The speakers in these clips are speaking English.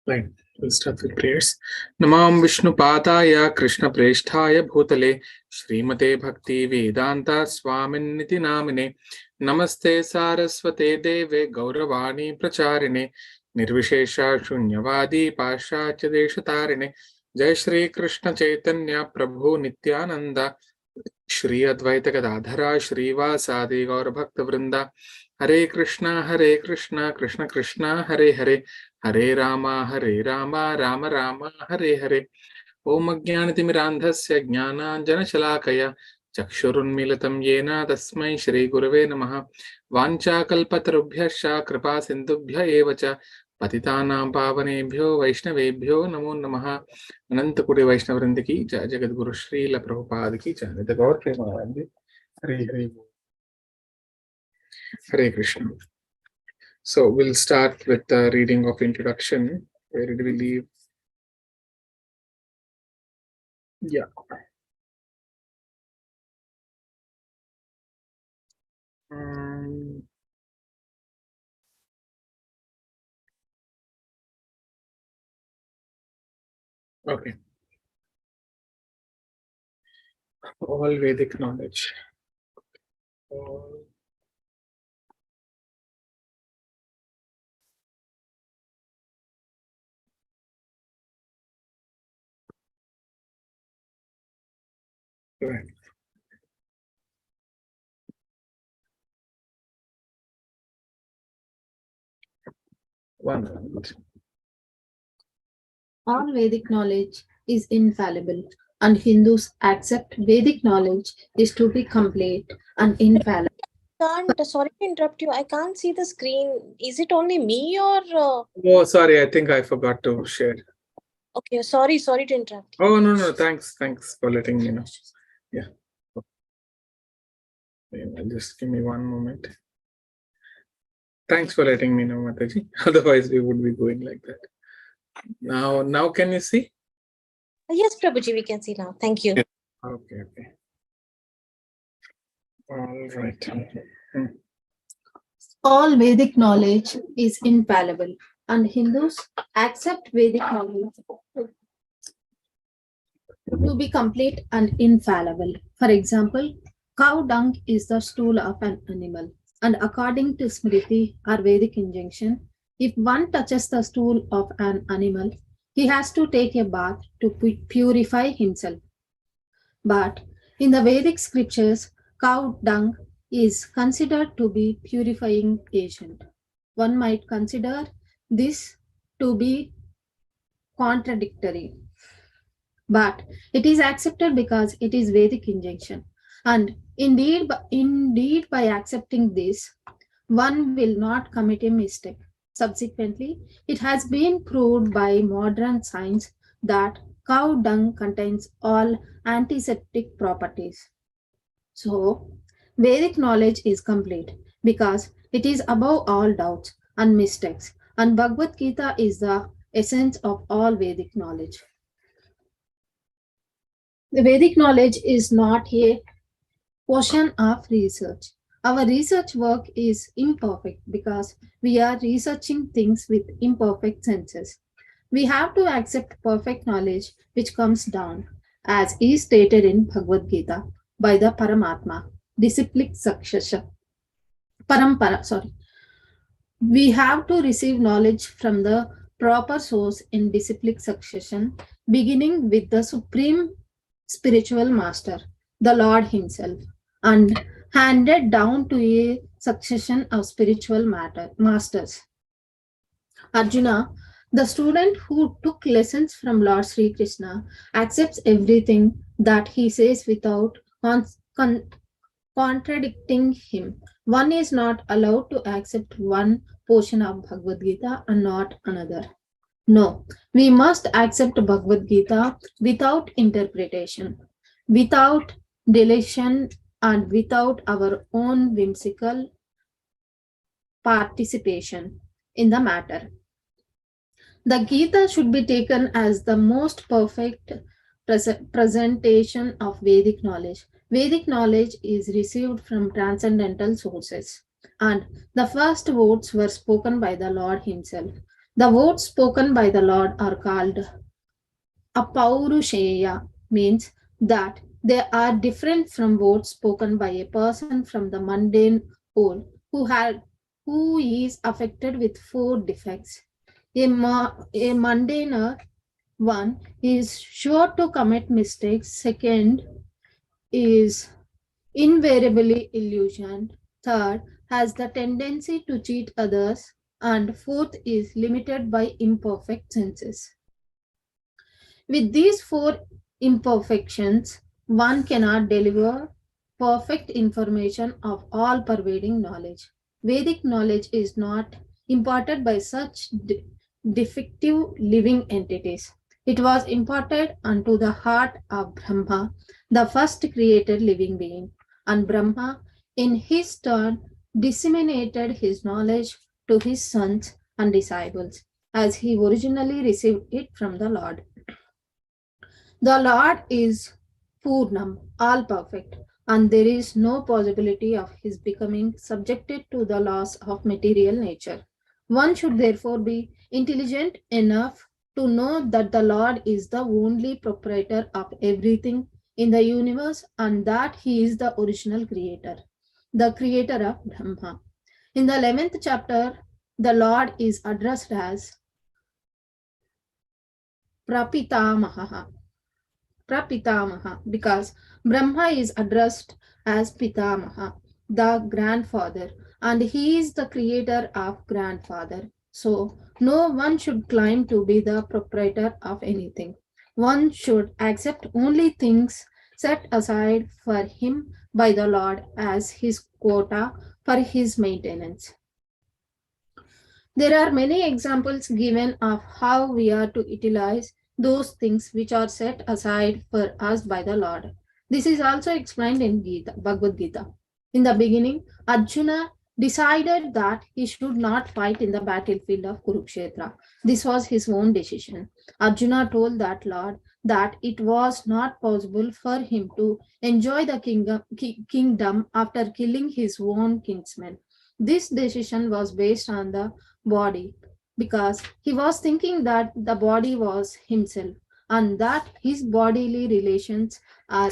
Right. We'll start with prayers. Namam Vishnu Padaya Krishna Presthaya Bhutale Srimate Bhakti Vedanta Swamin Niti Namine Namaste Saraswate Deve Gauravani Pracharine Nirvishesha Shunyavadi Pashacha Deshatarine Jai Shri Krishna Chaitanya Prabhu Nityananda Shri Advaita Gadadhara Shrivasadi Gaur Bhakta Vrinda Hare Krishna Krishna Krishna Hare Hare Hare Rama Rama Rama Hare Hare Om Ajnanatimirandhasya Jnananjanashalakaya Chakshurunmilitam Yena Tasmai Shri Gurave Namaha Vanchakalpatarubhyascha Kripa Sindhubhya Evacha Patitanam Pavanebhyo Vaishnavebhyo Namo Namaha Anantakuri Vaishnavrinda ki jai Jagadguru Srila Prabhupada ki jai. The Gaur Premanandi. Hare Krishna. So we'll start with the reading of introduction. Where did we leave? Yeah. Okay. All Vedic knowledge. Right. One moment. All Vedic knowledge is infallible, and Hindus accept Vedic knowledge is to be complete and infallible. Sorry to interrupt you. I can't see the screen. Is it only me or? Oh, sorry. I think I forgot to share. Okay, sorry to interrupt. Oh, no. Thanks for letting me know. Yeah. Just give me one moment. Thanks for letting me know, Mataji. Otherwise, we would be going like that. Now can you see? Yes, Prabhuji, we can see now. Thank you. Okay. All right. All Vedic knowledge is infallible, and Hindus accept Vedic knowledge to be complete and infallible. For example, cow dung is the stool of an animal, and according to Smriti, or Vedic injunction, if one touches the stool of an animal, he has to take a bath to purify himself. But in the Vedic scriptures, cow dung is considered to be purifying agent. One might consider this to be contradictory, but it is accepted because it is Vedic injunction. And indeed by accepting this, one will not commit a mistake. Subsequently, it has been proved by modern science that cow dung contains all antiseptic properties. So, Vedic knowledge is complete because it is above all doubts and mistakes, and Bhagavad Gita is the essence of all Vedic knowledge. The Vedic knowledge is not a portion of research. Our research work is imperfect because we are researching things with imperfect senses. We have to accept perfect knowledge which comes down, as is stated in Bhagavad Gita, by the Paramatma, disciplic succession. We have to receive knowledge from the proper source in disciplic succession, beginning with the supreme spiritual master, the Lord Himself, and handed down to a succession of spiritual masters. Arjuna, the student who took lessons from Lord Sri Krishna, accepts everything that he says without contradicting him. One is not allowed to accept one portion of Bhagavad Gita and not another. No, we must accept Bhagavad Gita without interpretation, without deletion, and without our own whimsical participation in the matter. The Gita should be taken as the most perfect presentation of Vedic knowledge. Vedic knowledge is received from transcendental sources, and the first words were spoken by the Lord Himself. The words spoken by the Lord are called Apaurusheya, means that they are different from words spoken by a person from the mundane world who is affected with four defects. A mundane one is sure to commit mistakes. Second is invariably illusioned. Third has the tendency to cheat others. And fourth is limited by imperfect senses. With these four imperfections, one cannot deliver perfect information of all pervading knowledge. Vedic knowledge is not imparted by such defective living entities. It was imparted unto the heart of Brahma, the first created living being, and Brahma, in his turn, disseminated his knowledge to his sons and disciples, as he originally received it from the Lord. The Lord is Purnam, all perfect, and there is no possibility of his becoming subjected to the laws of material nature. One should therefore be intelligent enough to know that the Lord is the only proprietor of everything in the universe and that he is the original creator, the creator of Brahma. In the 11th chapter, the Lord is addressed as Prapitamaha. Prapitamaha, because Brahma is addressed as Pitamaha, the grandfather, and he is the creator of grandfather. So, no one should claim to be the proprietor of anything. One should accept only things set aside for him by the Lord as his quota for his maintenance. There are many examples given of how we are to utilize those things which are set aside for us by the Lord. This is also explained in Bhagavad Gita. In the beginning, Arjuna decided that he should not fight in the battlefield of Kurukshetra. This was his own decision. Arjuna told that Lord that it was not possible for him to enjoy the kingdom after killing his own kinsmen. This decision was based on the body because he was thinking that the body was himself and that his bodily relations are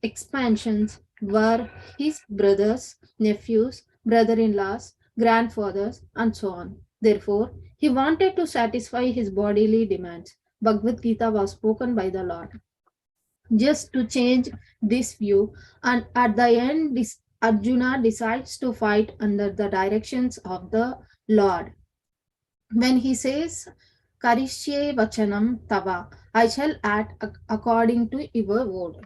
expansions were his brothers, nephews, brother-in-laws, grandfathers, and so on. Therefore, he wanted to satisfy his bodily demands. Bhagavad Gita was spoken by the Lord just to change this view, and at the end, Arjuna decides to fight under the directions of the Lord. When he says, Karishye Vachanam Tava, I shall act according to your word.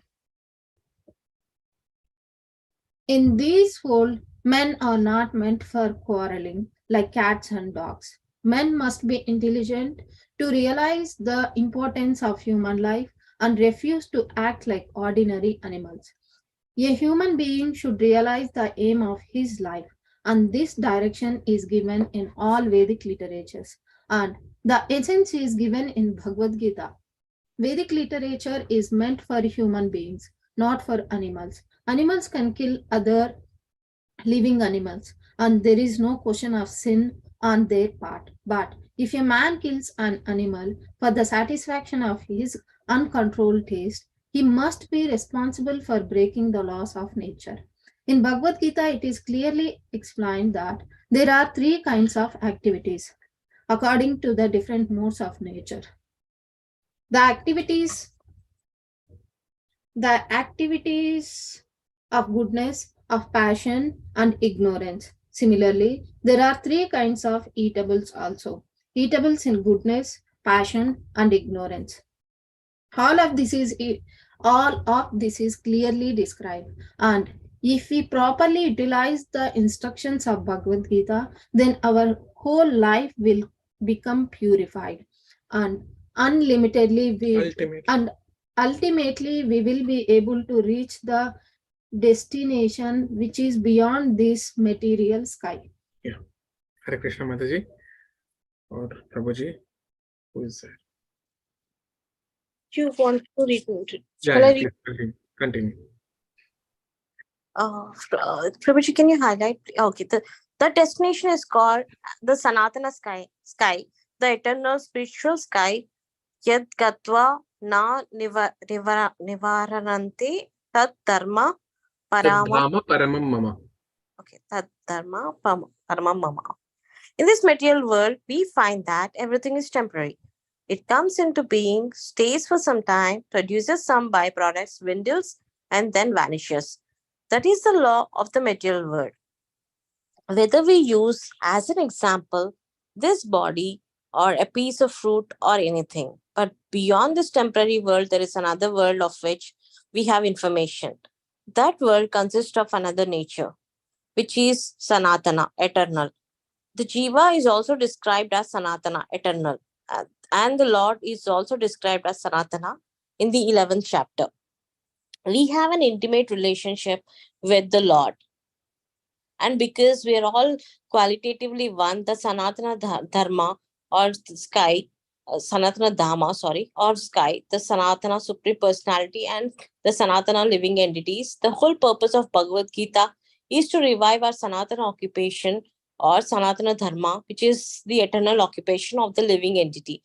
In this world, men are not meant for quarreling like cats and dogs. Men must be intelligent to realize the importance of human life and refuse to act like ordinary animals. A human being should realize the aim of his life, and this direction is given in all Vedic literatures, and the essence is given in Bhagavad Gita. Vedic literature is meant for human beings, not for animals. Animals can kill other living animals, and there is no question of sin on their part. But if a man kills an animal for the satisfaction of his uncontrolled taste, he must be responsible for breaking the laws of nature. In Bhagavad Gita, it is clearly explained that there are three kinds of activities according to the different modes of nature. The activities of goodness, of passion, and ignorance. Similarly, there are three kinds of eatables also. Eatables in goodness, passion, and ignorance. All of this is clearly described, and if we properly utilize the instructions of Bhagavad Gita, then our whole life will become purified and ultimately we will be able to reach the destination which is beyond this material sky. Yeah. Hare Krishna Mataji or Prabhuji, who is there? You want to read it? Yeah, continue. Prabhuji, can you highlight? Okay, the destination is called the Sanatana sky, the eternal spiritual sky, yad gatva na nivaranante tat dharma parama. Tadhama paramam mama. Okay, tat dharma paramam mama. In this material world, we find that everything is temporary. It comes into being, stays for some time, produces some byproducts, dwindles, and then vanishes. That is the law of the material world. Whether we use as an example this body or a piece of fruit or anything. But beyond this temporary world, there is another world of which we have information. That world consists of another nature, which is Sanatana, eternal. The Jiva is also described as Sanatana, eternal. And the Lord is also described as Sanatana in the 11th chapter. We have an intimate relationship with the Lord. And because we are all qualitatively one, the Sanatana Dharma or sky, Sanatana Dhamma, sorry, or sky, the Sanatana Supreme Personality and the Sanatana living entities, the whole purpose of Bhagavad Gita is to revive our Sanatana occupation or Sanatana Dharma, which is the eternal occupation of the living entity.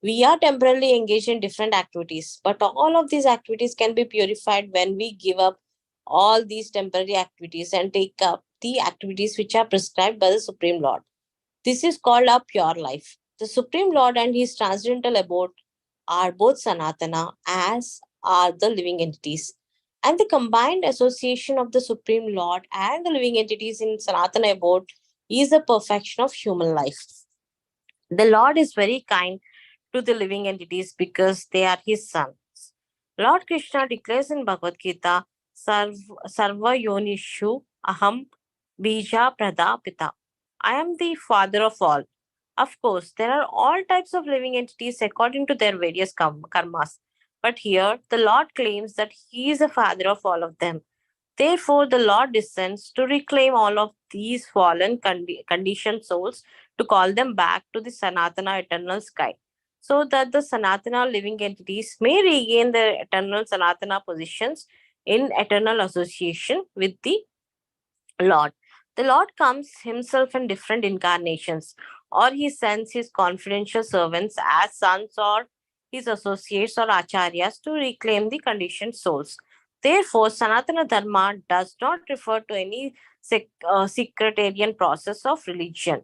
We are temporarily engaged in different activities, but all of these activities can be purified when we give up all these temporary activities and take up the activities which are prescribed by the Supreme Lord. This is called a pure life. The Supreme Lord and his transcendental abode are both Sanatana, as are the living entities. And the combined association of the Supreme Lord and the living entities in Sanatana abode is the perfection of human life. The Lord is very kind to the living entities because they are his sons. Lord Krishna declares in Bhagavad Gita, Sarva Yonishu Aham Bija Prada Pita. I am the father of all. Of course, there are all types of living entities according to their various karmas. But here, the Lord claims that he is the father of all of them. Therefore, the Lord descends to reclaim all of these fallen conditioned souls to call them back to the Sanatana eternal sky, so that the Sanatana living entities may regain their eternal Sanatana positions in eternal association with the Lord. The Lord comes himself in different incarnations, or he sends his confidential servants as sons or his associates or acharyas to reclaim the conditioned souls. Therefore, Sanatana Dharma does not refer to any sectarian process of religion.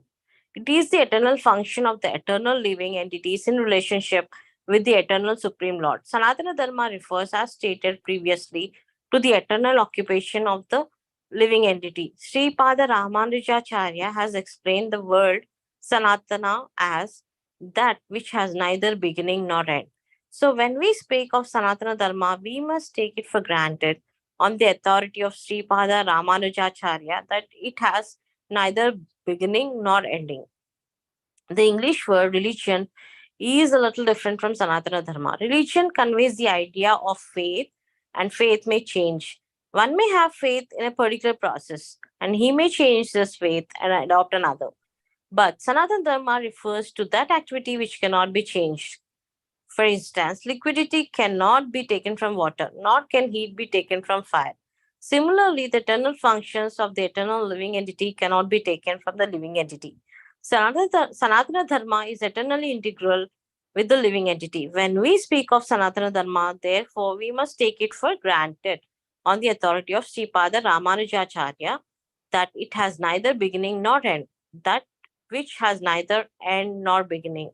It is the eternal function of the eternal living entities in relationship with the eternal Supreme Lord. Sanatana Dharma refers, as stated previously, to the eternal occupation of the living entity. Sri Pada Ramanujacharya has explained the word Sanatana as that which has neither beginning nor end. So when we speak of Sanatana Dharma, we must take it for granted on the authority of Sri Pada Ramanujacharya that it has neither beginning nor ending. The English word religion is a little different from Sanatana Dharma. Religion conveys the idea of faith, and faith may change. One may have faith in a particular process, and he may change this faith and adopt another. But Sanatana Dharma refers to that activity which cannot be changed. For instance, liquidity cannot be taken from water, nor can heat be taken from fire. Similarly, the eternal functions of the eternal living entity cannot be taken from the living entity. Sanatana Dharma is eternally integral with the living entity. When we speak of Sanatana Dharma, therefore, we must take it for granted on the authority of Sripada Ramanujacharya that it has neither beginning nor end. That which has neither end nor beginning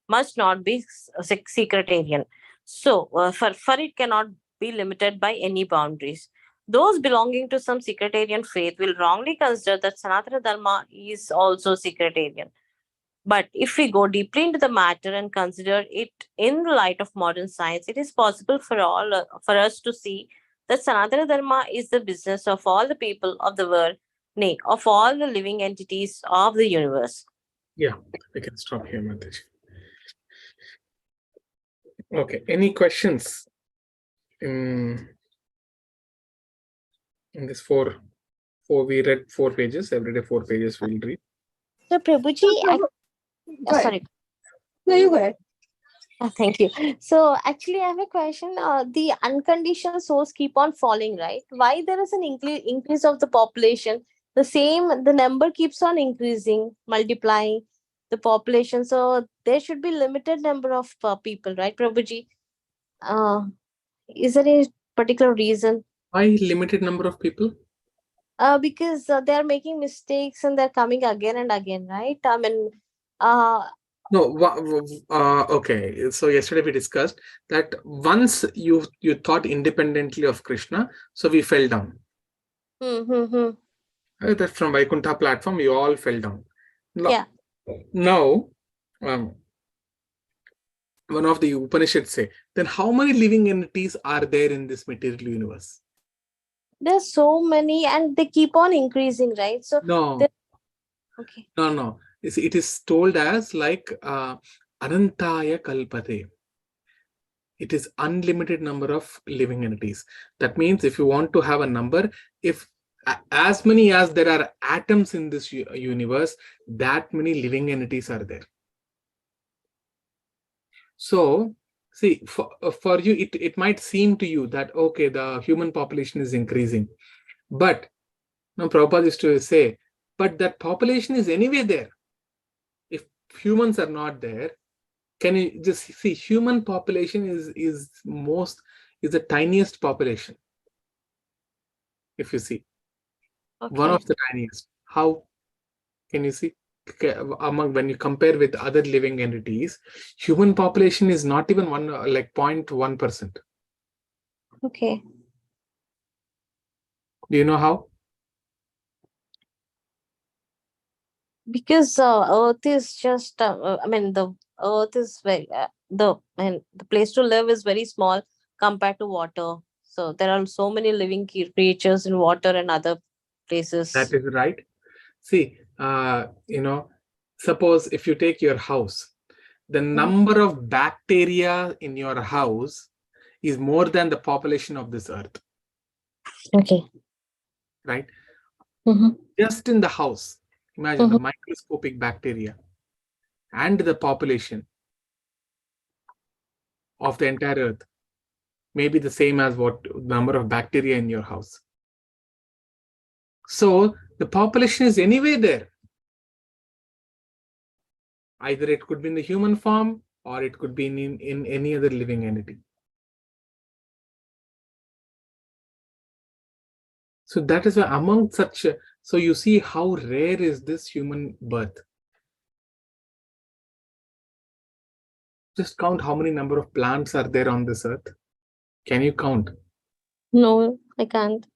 must not be sectarian. So, for it cannot be limited by any boundaries. Those belonging to some sectarian faith will wrongly consider that Sanatana Dharma is also sectarian. But if we go deeply into the matter and consider it in the light of modern science, it is possible for us to see that Sanatana Dharma is the business of all the people of the world, nay, of all the living entities of the universe. Yeah, we can stop here, Mataji. Okay, any questions in this four we read 4 pages, every day 4 pages we'll read. So, Prabhuji, sorry. No, you go ahead. Thank you. So actually, I have a question. The unconditioned souls keep on falling, right? Why there is an increase of the population? The number keeps on increasing, multiplying. the population. So there should be limited number of people, right, Prabhuji? Is there any particular reason? Why limited number of people? Because they are making mistakes and they're coming again and again, right? I mean, uh, No, okay. So yesterday we discussed that once you thought independently of Krishna, so we fell down. That from Vaikuntha platform, we all fell down. Yeah. Now, one of the Upanishads say, then how many living entities are there in this material universe? There's so many, and they keep on increasing, right? So No. there- okay. No. It is told as like Anantaya Kalpate. It is unlimited number of living entities. That means if you want to have a number, if as many as there are atoms in this universe, that many living entities are there. So, see, for you, it might seem to you that, okay, the human population is increasing. But, now Prabhupada used to say, but that population is anyway there. If humans are not there, can you just see, human population is the tiniest population. If you see, one of the tiniest. How can you see? Among, when you compare with other living entities, human population is not even 0.1%. Okay. Do you know how? Because Earth is just, I mean, the Earth is very the place to live is very small compared to water. So there are so many living creatures in water and other places. That is right. See, suppose if you take your house, the number of bacteria in your house is more than the population of this earth. Okay. Right? Just in the house, imagine the microscopic bacteria and the population of the entire earth may be the same as what number of bacteria in your house. So the population is anyway there. Either it could be in the human form or it could be in any other living entity. So that is why among such, so you see how rare is this human birth. Just count how many number of plants are there on this earth. Can you count? No, I can't.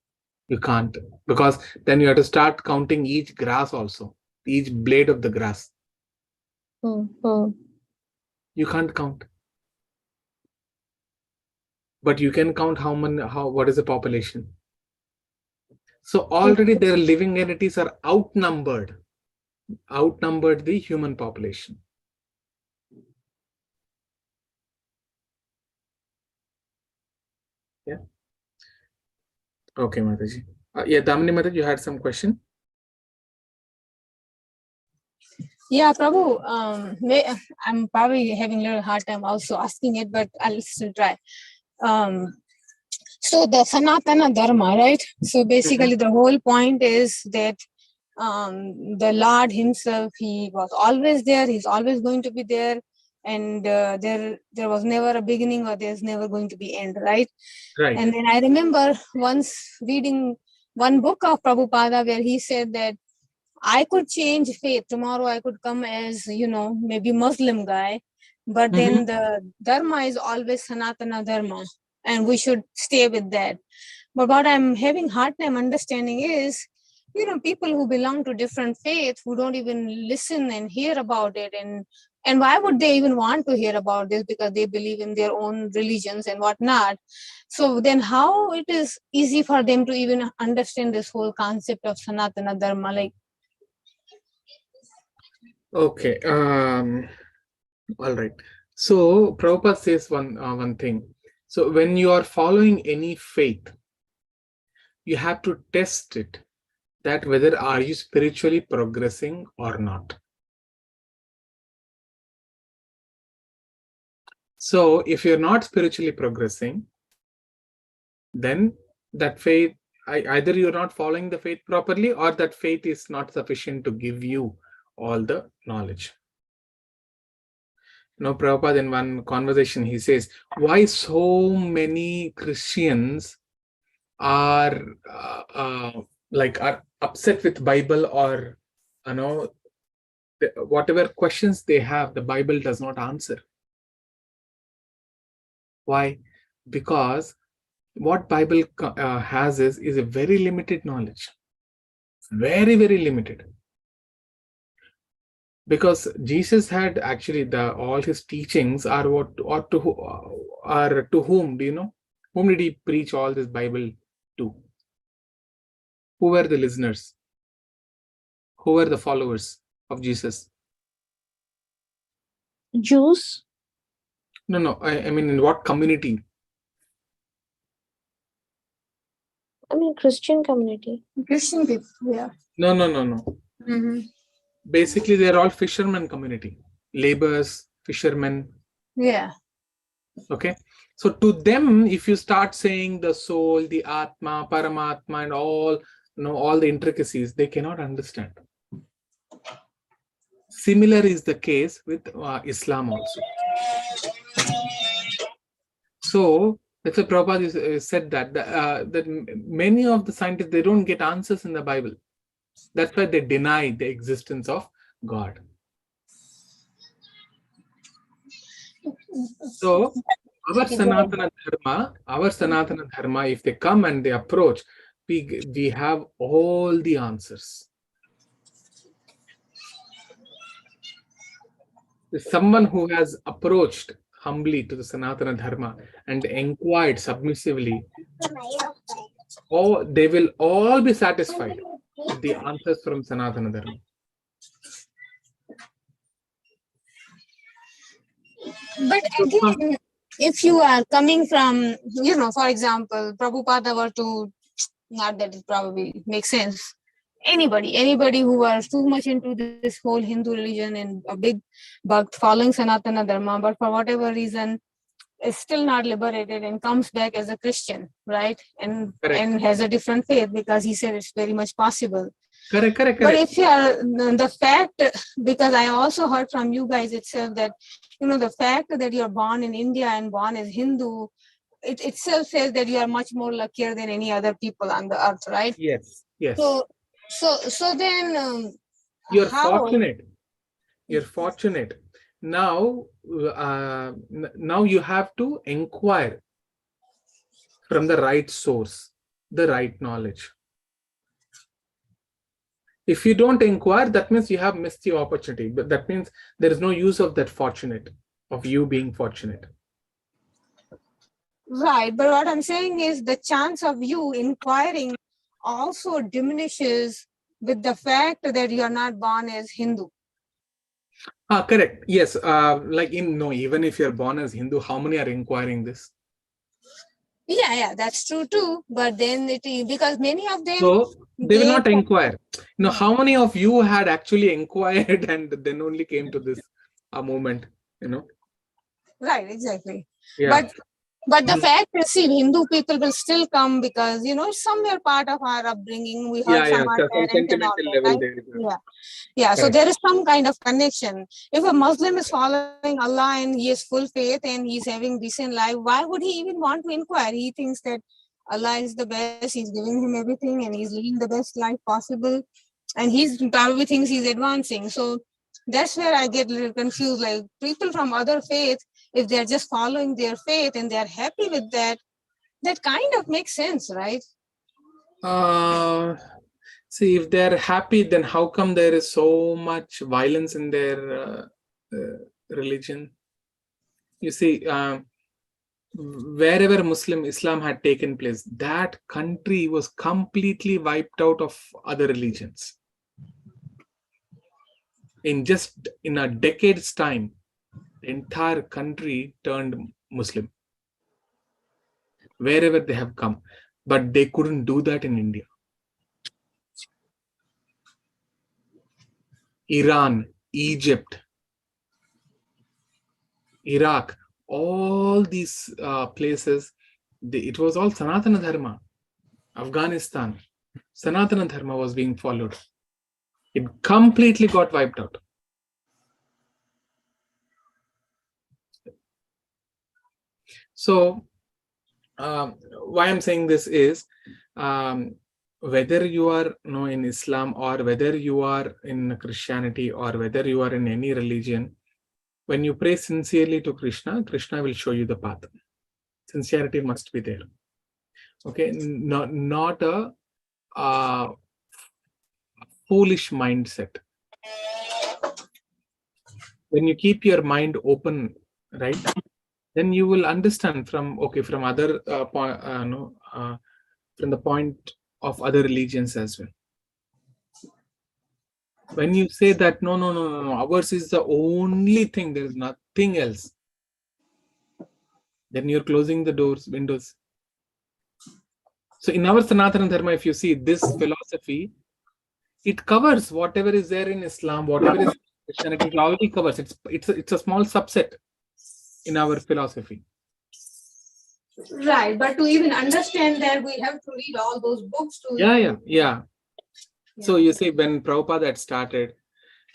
You can't, because then you have to start counting each grass also, each blade of the grass. You can't count. But you can count what is the population. So already their living entities are outnumbered the human population. Yeah. Okay, Mataji. Yeah, Damini Mataji, you had some question? Yeah, Prabhu, I'm probably having a little hard time also asking it, but I'll still try. So the Sanatana Dharma, right? So basically the whole point is that the Lord himself, he was always there, he's always going to be there, and there was never a beginning or there's never going to be end, right? Right. And then I remember once reading one book of Prabhupada where he said that I could change faith. Tomorrow I could come as, maybe Muslim guy, but then the Dharma is always Sanatana Dharma, and we should stay with that. But what I'm having hard time understanding is, people who belong to different faiths who don't even listen and hear about it, and why would they even want to hear about this? Because they believe in their own religions and whatnot. So then how it is easy for them to even understand this whole concept of Sanatana Dharma? Like, okay. All right. So Prabhupada says one thing. So when you are following any faith, you have to test it, that whether are you spiritually progressing or not. So if you're not spiritually progressing, then that faith, either you're not following the faith properly or that faith is not sufficient to give you all the knowledge. Prabhupada in one conversation, he says, why so many Christians are are upset with Bible, or whatever questions they have, the Bible does not answer. Why? Because what Bible has is a very limited knowledge, very, very limited. Because Jesus had actually all his teachings are to whom? Do you know? Whom did he preach all this Bible to? Who were the listeners? Who were the followers of Jesus? Jews? No. I mean, in what community? I mean, Christian community. Christian people, yeah. No. Mm-hmm. Basically, they're all fishermen community. Laborers, fishermen. Yeah. Okay. So to them, if you start saying the soul, the Atma, Paramatma, and all the intricacies, they cannot understand. Similar is the case with Islam also. So that's why Prabhupada said that many of the scientists, they don't get answers in the Bible. That's why they deny the existence of God. So our Sanatana Dharma, if they come and they approach, we have all the answers. Someone who has approached humbly to the Sanatana Dharma and inquired submissively, they will all be satisfied with the answers from Sanatana Dharma. But again, if you are coming from, for example, Prabhupada were to, not that it probably makes sense, anybody who are too much into this whole Hindu religion and a big bhakt following Sanatana Dharma, but for whatever reason is still not liberated and comes back as a Christian, right? And has a different faith, because he said it's very much possible. Correct. But if you are the fact, because I also heard from you guys itself that, the fact that you're born in India and born as Hindu, it itself says that you are much more luckier than any other people on the earth, right? Yes. So then you're fortunate. You're fortunate. Now you have to inquire from the right source, the right knowledge. If you don't inquire, that means you have missed your opportunity. But that means there is no use of that of you being fortunate. Right. But what I'm saying is the chance of you inquiring also diminishes with the fact that you are not born as Hindu. Correct. Yes. Even if you're born as Hindu, how many are inquiring this? Yeah, that's true too. But then because many of them, so they will not inquire. How many of you had actually inquired and then only came to this moment? Right, exactly. Yeah. But the fact is, Hindu people will still come because it's somewhere part of our upbringing. We heard from our parents and all that, right? Yeah. So there is some kind of connection. If a Muslim is following Allah and he has full faith and he's having decent life, why would he even want to inquire? He thinks that Allah is the best. He's giving him everything and he's living the best life possible, and he's probably thinks he's advancing. So that's where I get a little confused. Like, people from other faiths, if they're just following their faith and they're happy with that, that kind of makes sense, right? See, if they're happy, then how come there is so much violence in their religion? You see, wherever Islam had taken place, that country was completely wiped out of other religions. In a decade's time, the entire country turned Muslim wherever they have come, but they couldn't do that in India. Iran, Egypt, Iraq, all these places, it was all Sanatana Dharma. Afghanistan, Sanatana Dharma was being followed. It completely got wiped out. So why I'm saying this is, whether you are in Islam, or whether you are in Christianity, or whether you are in any religion, when you pray sincerely to Krishna, Krishna will show you the path. Sincerity must be there. Okay, not a foolish mindset. When you keep your mind open, right, then you will understand from other from the point of other religions as well. When you say that no, ours is the only thing, there is nothing else, then you're closing the windows. So in our Sanatana Dharma, if you see this philosophy, it covers whatever is there in Islam, whatever is in Christianity, it already covers. It's a small subset in our philosophy. Right, but to even understand that, we have to read all those books to. Yeah. So you see, when Prabhupada had started,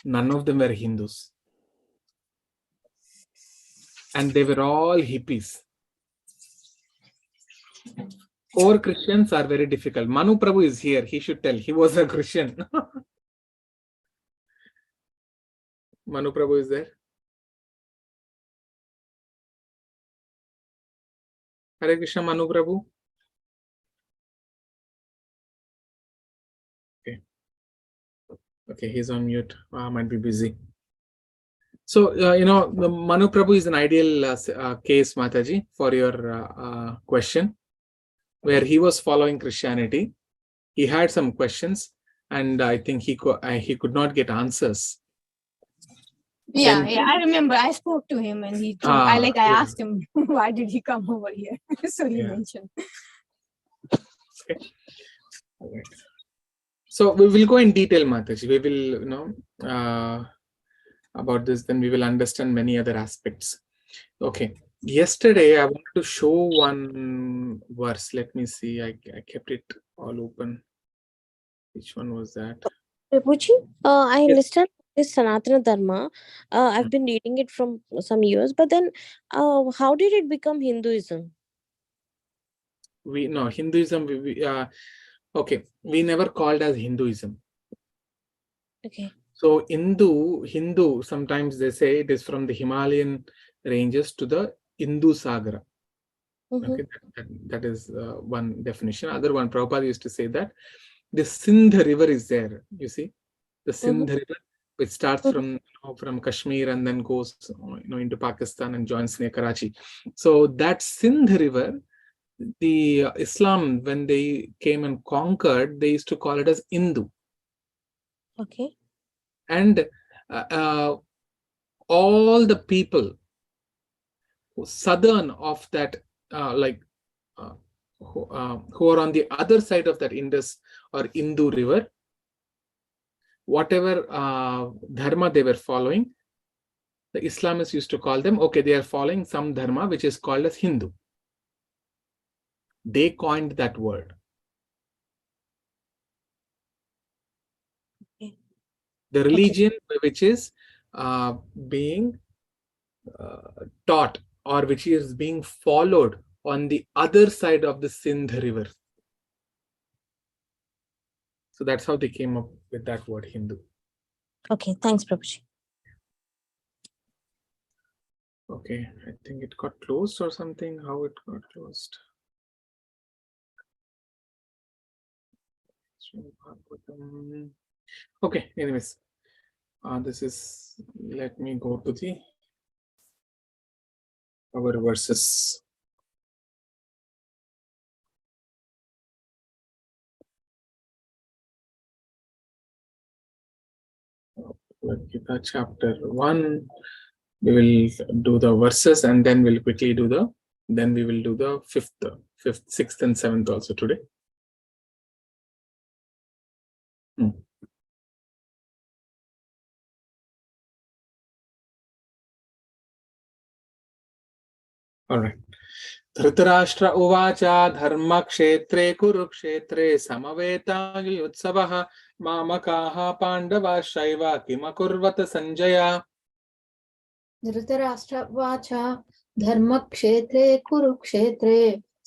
none of them were Hindus. And they were all hippies. Core Christians are very difficult. Manu Prabhu is here. He should tell. He was a Christian. Manu Prabhu is there. Hare Krishna, Manu Prabhu. Okay, he's on mute. Might be busy. So, the Manu Prabhu is an ideal case, Mataji, for your question, where he was following Christianity. He had some questions, and I think he could not get answers. Yeah, I remember I spoke to him, and he told, I asked him, why did he come over here? So he mentioned. Okay. All right. So we will go in detail, Mataji. We will, about this, then we will understand many other aspects. Okay. Yesterday, I wanted to show one verse. Let me see. I kept it all open. Which one was that? Prabhuji, I understand this Sanatana Dharma. I've been reading it from some years, but then how did it become Hinduism? Hinduism. Okay, we never called as Hinduism. Okay. So Hindu, sometimes they say it is from the Himalayan ranges to the Hindu Sagara. Okay, that is one definition. Other one, Prabhupada used to say that the Sindh river is there. You see, the Sindh river, which starts from Kashmir and then goes into Pakistan and joins near Karachi. So that Sindh river, the Islam, when they came and conquered, they used to call it as Hindu. Okay. And all the people southern of that, who are on the other side of that Indus or Hindu river, whatever dharma they were following, the Islamists used to call them, okay, they are following some dharma which is called as Hindu. They coined that word. Okay. The religion which is being taught, or which is being followed on the other side of the Sindh river. So that's how they came up with that word Hindu. Okay, thanks, Prabhuji. Okay, I think it got closed or something. How it got closed? Okay, anyways, this is, let me go to our verses. Gita chapter 1. We will do the verses, and then we'll quickly do the 5th, 6th, and 7th also today. All right. Dhritarashtra uvacha dharma kshetre kurukshetre samaveta yutsavah mamakaha pandava shaiva kimakurvata sanjaya. Dhritarashtra vacha धर्मक्षेत्रे कुरुक्षेत्रे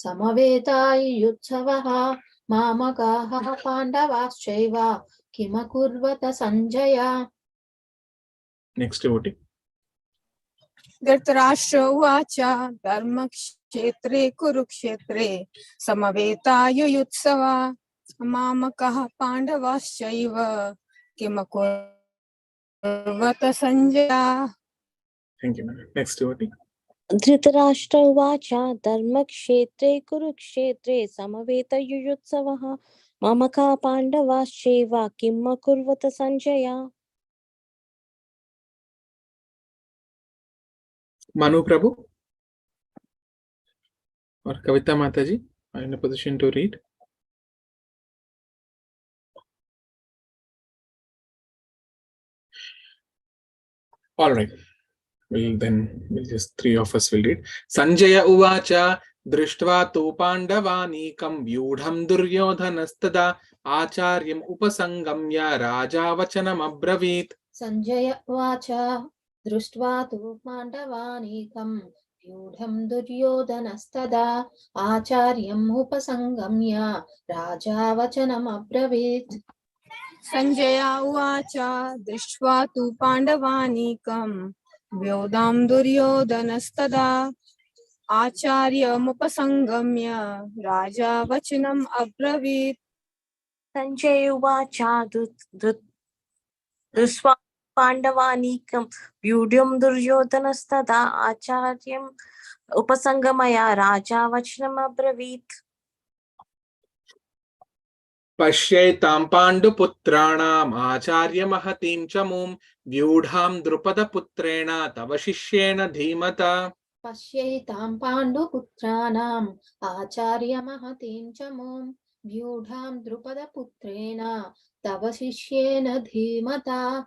समवेतायुत्सवः मामकाः पाण्डवाश्चैव किमकुर्वत Sanjay. Next devotee. Dhritarashtra उवाच धर्मक्षेत्रे कुरुक्षेत्रे समवेतायुयुत्सवा मामकः पाण्डवाश्चैव किमकुर्वत Sanjay. Thank you, madam. Next devotee. Dhritarashtra उवाच धर्मक्षेत्रे कुरुक्षेत्रे समवेतयुयुत्सवः ममका पाण्डवाश्चैव किम् अकुर्वत Sanjay. Manu Prabhu or Kavita Mataji are in a position to read. All right. We'll just three of us will read. Sanjaya Uvacha Drishtva tu Pandavanekam Vyudham Duryodhanastada Acharyam Upasangamya Raja Vachanam Abravit. Sanjaya Vacha Drishtva tu Pandavanikam Vyudham Duryodhanastada Acharyam Upasangamya Raja Vachanam Abravit. Sanjay उवाच दृष्ट्वा तु पाण्डवानीकं व्योधां दुर्योधनस्तदा आचार्यमुपसङ्गम्य राजा वचनम् अब्रवीत्. Sanjay uvacha दृष्ट्वा पाण्डवानीकं व्यूढ्यं दुर्योधनस्तदा आचार्यम् उपसङ्गमया राजा वचनम् अब्रवीत्. Pashyaitam Panduputranam Acharya Mahatim Chamum Vyudham Drupada Putrena Tava Shishyena Dhimata. Pashyaitam Panduputranam Acharya Mahatim Chamum Vyudham Drupada Putrena Tava Shishyena Dhimata.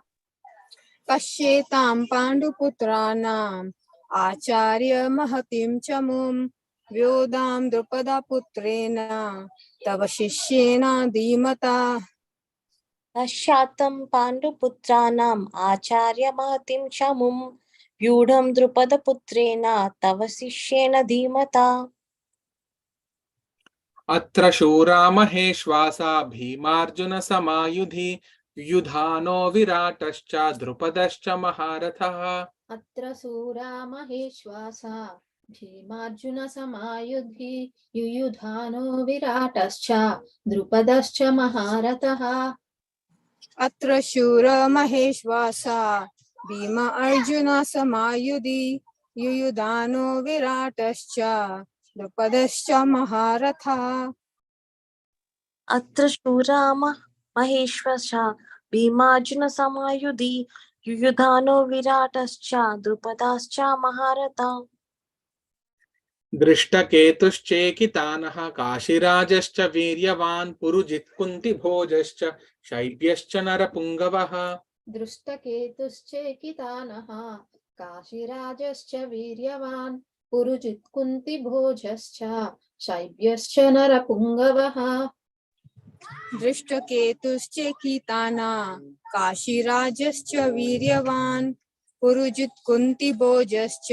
पश्येतां पाण्डुपुत्राणाम् आचार्य महतीं च मुं व्योधां द्रुपदपुत्रेण तव शिष्येन धीमता. पश्चातं पाण्डुपुत्राणाम् आचार्य महतीं च मुं व्यूढं द्रुपदपुत्रेण तव शिष्येन धीमता. Atra Shura Maheshwasa Bhimarjuna Samayudhi Yudhano Viratascha Drupadascha Maharatha. Atra Sura Maheshwasa Bhimarjuna Samayudhi Yuyudhano Viratascha Drupadascha Maharataha. अत्र शूर महेश्वासा भीम अर्जुन समायुधि युयुधानो विराटश्च द्रुपदश्च महारथा. अत्र शूरा महेश्वरः Bhimarjun समायुधि युयुधानो विराटश्च द्रुपदाश्च महारथा. Drishtaketuschekitanaha Kashirajascha Viryavan Purujit Kunti Bhojascha Shaibhyascha Narapungavaha. Drishtaketuschekitanaha Kashirajascha Viryavan Purujit Kunti Bhojascha Shaibhyascha Narapungavaha. दृष्टकेतुश्चेकिताना काशीराजश्च वीर्यवान् पुरुजित् कुन्तिभोजश्च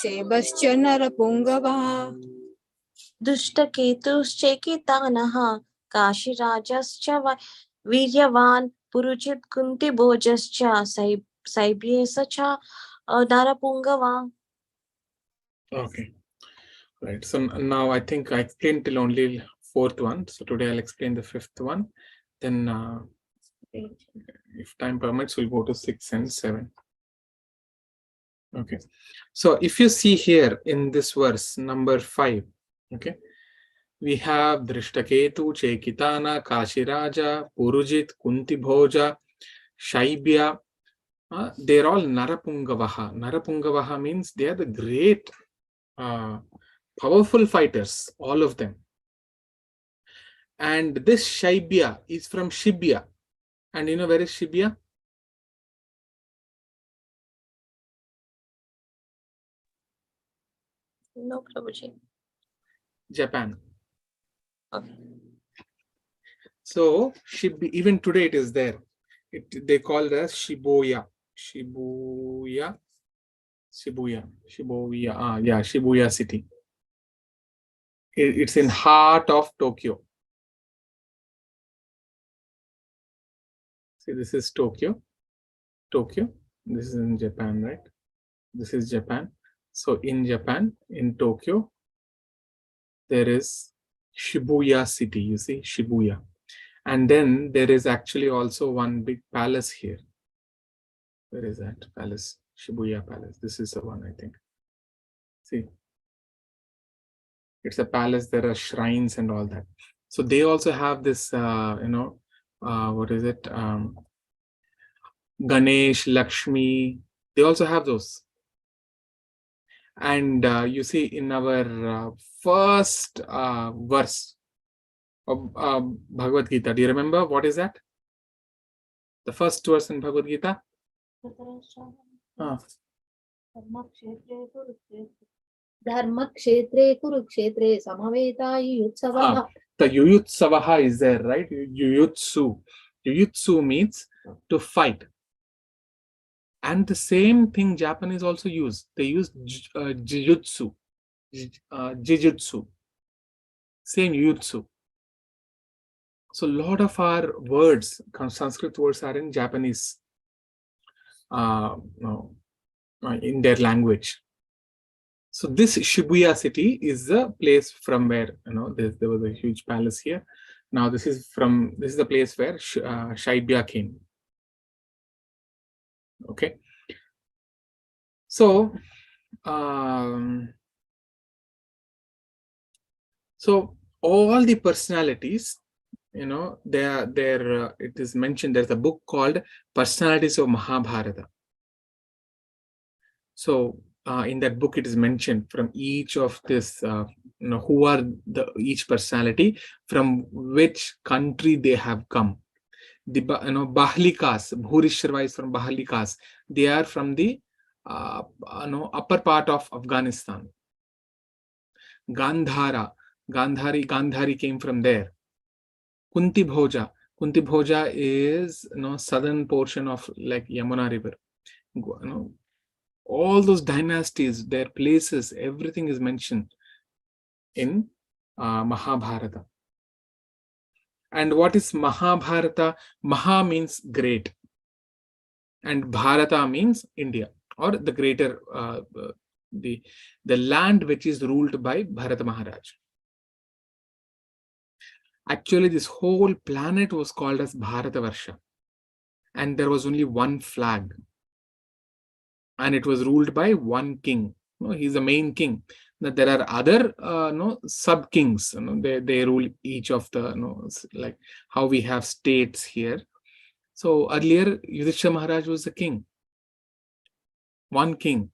सेबश्च नरपुङ्गवः. दुष्टकेतुश्चेकितानः काशीराजश्च वीर्यवान् पुरुजित् कुन्तिभोजश्च सैभ्यश्च च नरपुङ्गवा. Okay, right. So now I think I explained till only fourth one. So today I'll explain the fifth one. Then, if time permits, we'll go to 6 and 7. Okay. So if you see here in this verse number 5, okay, we have Drishtaketu, Chekitana, Kashiraja, Purujit, Kuntibhoja, Shaibya. They're all Narapungavaha. Narapungavaha means they are the great, powerful fighters, all of them. And this Shaibya is from Shibya. And you know where is Shibya? No, Prabhuji. Japan. Okay. So even today it is there. They call it as Shibuya. Shibuya. Shibuya. Shibuya city. It's in heart of Tokyo. See, this is Tokyo. This is in Japan, right? This is Japan. So in Japan, in Tokyo, there is Shibuya city. You see, Shibuya. And then there is actually also one big palace here. Where is that palace? Shibuya Palace. This is the one, I think. See, it's a palace. There are shrines and all that. So they also have this, what is it? Ganesh, Lakshmi. They also have those. And you see in our first verse of Bhagavad Gita, do you remember what is that? The first verse in Bhagavad Gita? Dharma kshetre kurukshetre samaveta yutsavaha. The Yuyutsavaha is there, right? Yuyutsu. Yuyutsu means to fight. And the same thing Japanese also use. They use jujutsu. Jujutsu. Same Yuyutsu. So a lot of our words, Sanskrit words, are in Japanese, in their language. So this Shibuya city is the place from where there was a huge palace here. Now this is the place where Shaibya came. Okay. So so all the personalities, there it is mentioned. There's a book called Personalities of Mahabharata. So in that book, it is mentioned from each of this, who are each personality, from which country they have come. The Bahlikas, Bhurishra is from Bahlikas. They are from the upper part of Afghanistan. Gandhari came from there. Kunti Bhoja is southern portion of like Yamuna River. All those dynasties, their places, everything is mentioned in Mahabharata. And what is Mahabharata? Maha means great, and Bharata means India, or the greater, the land which is ruled by Bharata Maharaj. Actually, this whole planet was called as Bharatavarsha, and there was only one flag, and it was ruled by one king. He's the main king. Now, there are other sub kings. They rule each of the like how we have states here. So earlier, Yudhishthira Maharaj was the king, one king,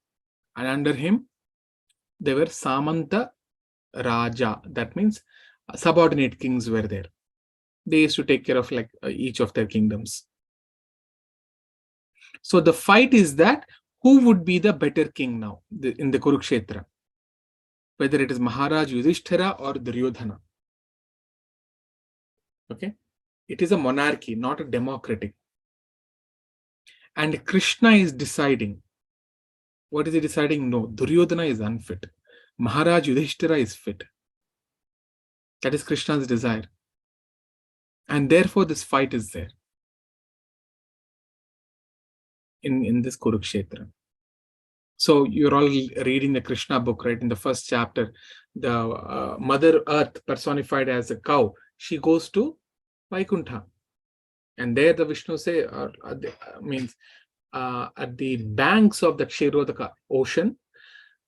and under him there were Samanta Raja. That means subordinate kings were there. They used to take care of like each of their kingdoms. So the fight is that who would be the better king now in the Kurukshetra, whether it is Maharaj Yudhishthira or Duryodhana. Okay, it is a monarchy, not a democratic. And Krishna is deciding. What is he deciding? No, Duryodhana is unfit. Maharaj Yudhishthira is fit. That is Krishna's desire. And therefore this fight is there in this Kurukshetra. So you're all reading the Krishna book, right? In the first chapter, the Mother Earth personified as a cow, she goes to Vaikuntha. And there the Vishnu say, means at the banks of the Kshirodaka ocean,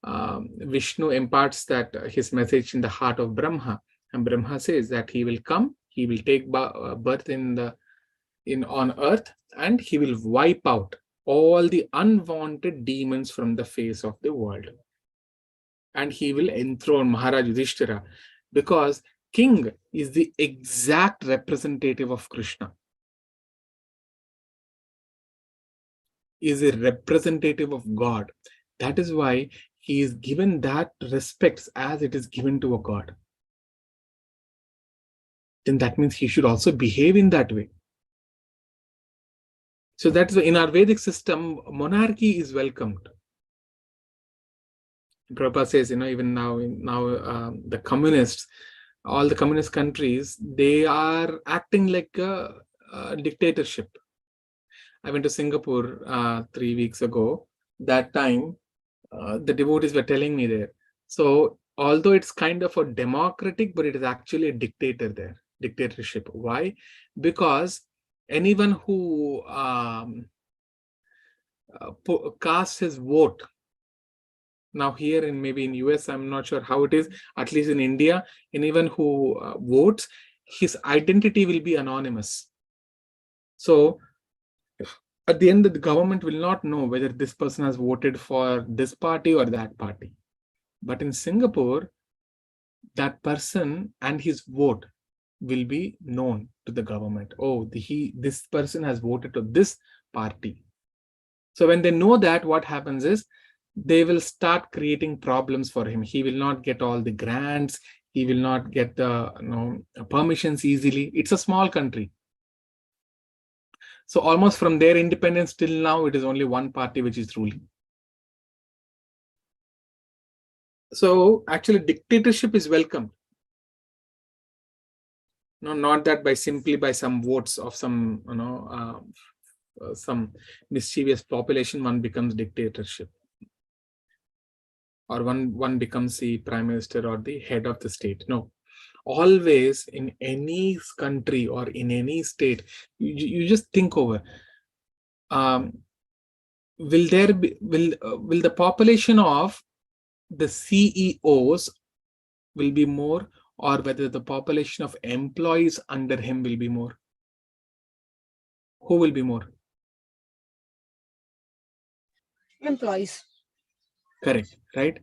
Vishnu imparts that his message in the heart of Brahma. And Brahma says that he will come, he will take birth on earth, and he will wipe out all the unwanted demons from the face of the world. And he will enthrone Maharaj Yudhishthira, because king is the exact representative of Krishna. Is a representative of God. That is why he is given that respect as it is given to a god. Then that means he should also behave in that way. So that's why in our Vedic system, monarchy is welcomed. Prabhupada says, even now the communists, all the communist countries, they are acting like a dictatorship. I went to Singapore 3 weeks ago. That time, the devotees were telling me there. So, although it's kind of a democratic, but it is actually a dictatorship. Why? Because anyone who casts his vote, now here in maybe in US, I'm not sure how it is, at least in India, anyone who votes, his identity will be anonymous. So at the end, the government will not know whether this person has voted for this party or that party. But in Singapore, that person and his vote will be known to the government. Oh, this person has voted to this party. So when they know that, what happens is they will start creating problems for him. He will not get all the grants. He will not get the permissions easily. It's a small country. So almost from their independence till now, it is only one party which is ruling. So actually dictatorship is welcome. No, not that simply by some votes of some, some mischievous population, one becomes dictatorship. Or one becomes the prime minister or the head of the state. No, always in any country or in any state, you just think over. Will the population of the CEOs will be more, or whether the population of employees under him will be more? Who will be more? Employees. Correct, right?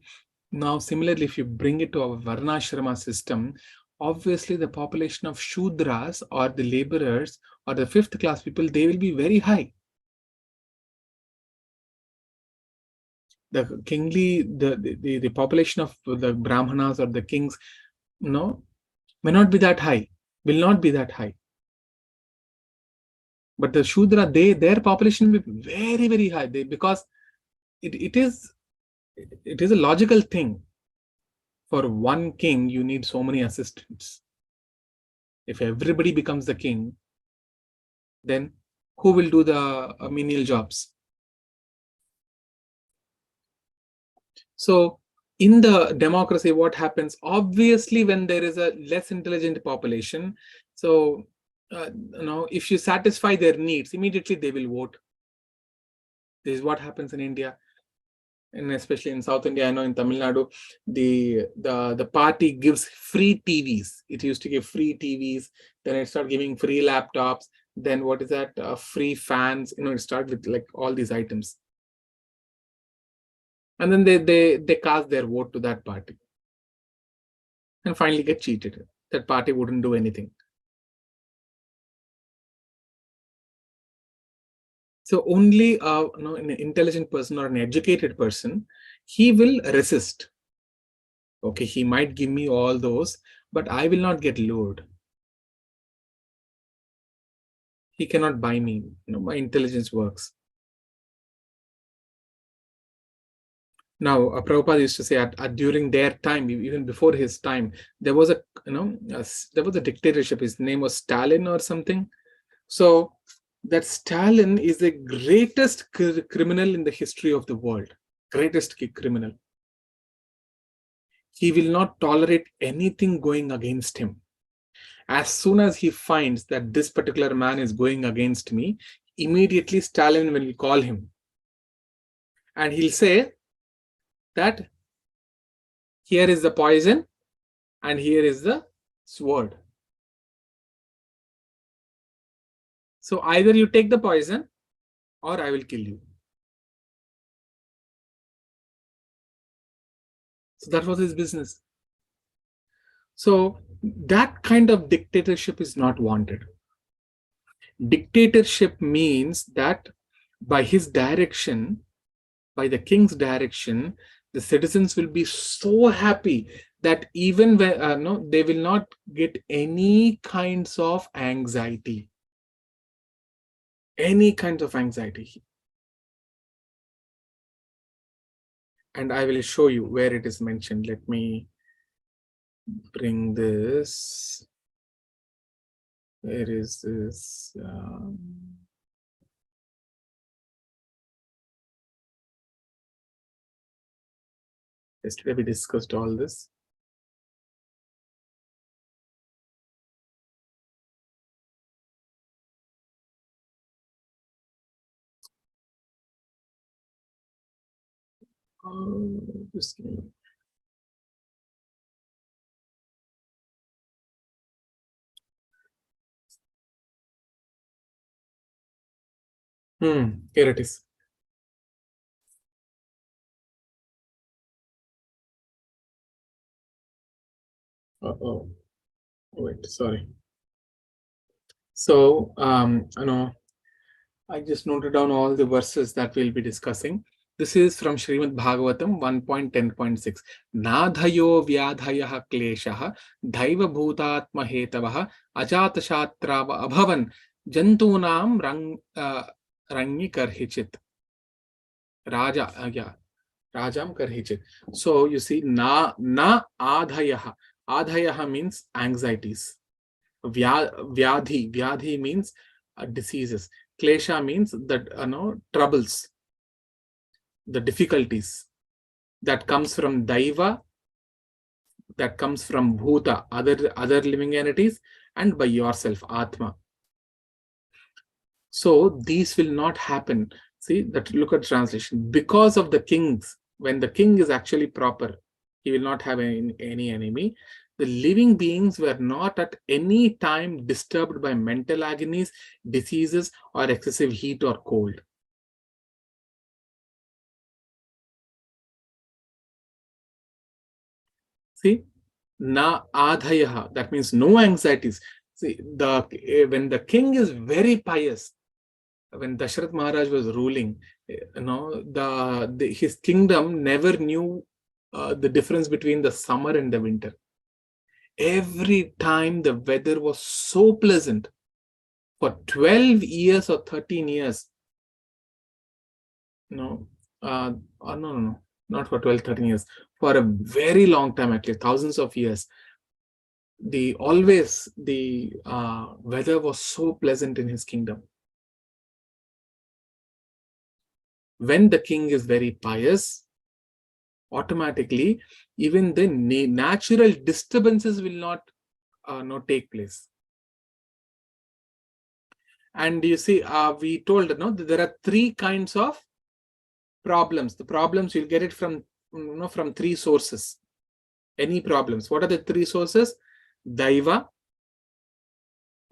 Now, similarly, if you bring it to our Varnashrama system, obviously the population of Shudras or the laborers or the fifth class people, they will be very high. The kingly, the population of the Brahmanas or the kings, may not be that high, will not be that high. But the Shudra, their population will be very, very high, because it is a logical thing. For one king, you need so many assistants. If everybody becomes the king, then who will do the menial jobs? So in the democracy, what happens? Obviously, when there is a less intelligent population, so if you satisfy their needs, immediately they will vote. This is what happens in India. And especially in South India, I know in Tamil Nadu, the party gives free TVs. It used to give free TVs, then it started giving free laptops. Then what is that? Free fans. It started with like all these items, and then they cast their vote to that party, and finally get cheated. That party wouldn't do anything. So only an intelligent person or an educated person, he will resist. Okay, he might give me all those, but I will not get lured. He cannot buy me. My intelligence works. Now, Prabhupada used to say during their time, even before his time, there was there was a dictatorship. His name was Stalin or something. So that Stalin is the greatest criminal in the history of the world. Greatest criminal. He will not tolerate anything going against him. As soon as he finds that this particular man is going against me, immediately Stalin will call him. And he'll say that here is the poison and here is the sword. So either you take the poison or I will kill you. So that was his business. So that kind of dictatorship is not wanted. Dictatorship means that by his direction, by the king's direction, the citizens will be so happy that even when they will not get any kinds of anxiety. Any kinds of anxiety. And I will show you where it is mentioned. Let me bring this. Where is this? Yesterday we discussed all this. Just give me. Here it is. Oh, wait, sorry. So, I just noted down all the verses that we'll be discussing. This is from Srimad Bhagavatam 1.10.6. Nadhayo vyadhayah kleshah dhaiva bhutatma hetavah ajatashatrava abhavan jantunam rangi karhichit. Raja, Rajam karhichit. So you see, na adhayah. Adhayah means anxieties. Vyadhi means diseases. Klesha means that troubles, the difficulties that comes from Daiva, that comes from Bhuta, other living entities, and by yourself, Atma. So these will not happen. See that, look at translation. Because of the kings, when the king is actually proper, he will not have any enemy. The living beings were not at any time disturbed by mental agonies, diseases, or excessive heat or cold. See, na adhayah, that means no anxieties. See, when the king is very pious, when Dasharath Maharaj was ruling, his kingdom never knew the difference between the summer and the winter. Every time the weather was so pleasant. For 12 years or 13 years. No, not for 12, 13 years. For a very long time, actually, thousands of years. The weather was so pleasant in his kingdom. When the king is very pious, automatically, even the natural disturbances will not take place. And you see, we told that there are three kinds of problems. The problems, you'll get it from three sources. Any problems. What are the three sources? Daiva,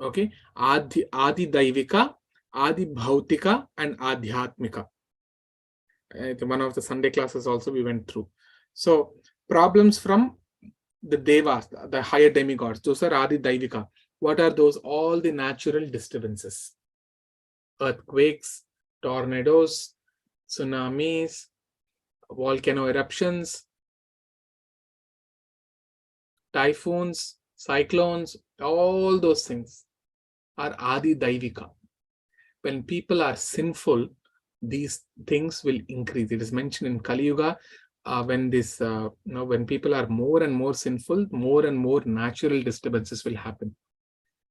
okay, Adi Daivika, Adi Bhautika, and Adhyatmika. One of the Sunday classes also we went through. So problems from the Devas, the higher demigods, those are Adi Daivika. What are those? All the natural disturbances. Earthquakes, tornadoes, tsunamis, volcano eruptions, typhoons, cyclones, all those things are Adi Daivika. When people are sinful, these things will increase. It is mentioned in Kali Yuga, when people are more and more sinful, more and more natural disturbances will happen.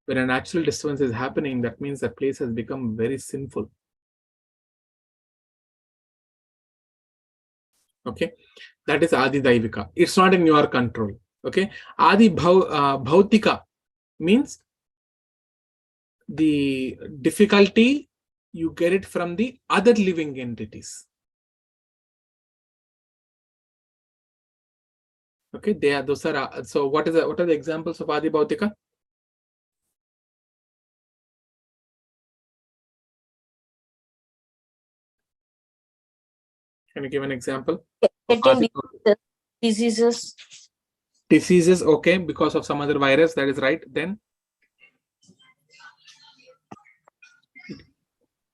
When a natural disturbance is happening, that means the place has become very sinful. Okay, that is Adi Daivika. It's not in your control. Okay, Adi Bhautika means the difficulty, you get it from the other living entities. Okay, those are. So what are the examples of Adi Bhautika? Can you give an example? Getting diseases. Diseases, okay, because of some other virus, that is right. Then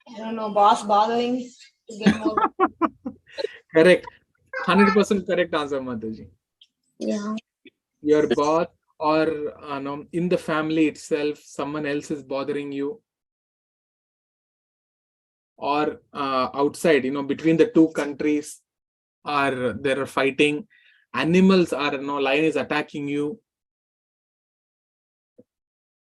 I don't know, boss bothering to get more. Correct. 100% correct answer, Mataji. Yeah. Your boss or in the family itself, someone else is bothering you. Or outside, between the two countries, or there are fighting, animals are, lion is attacking you,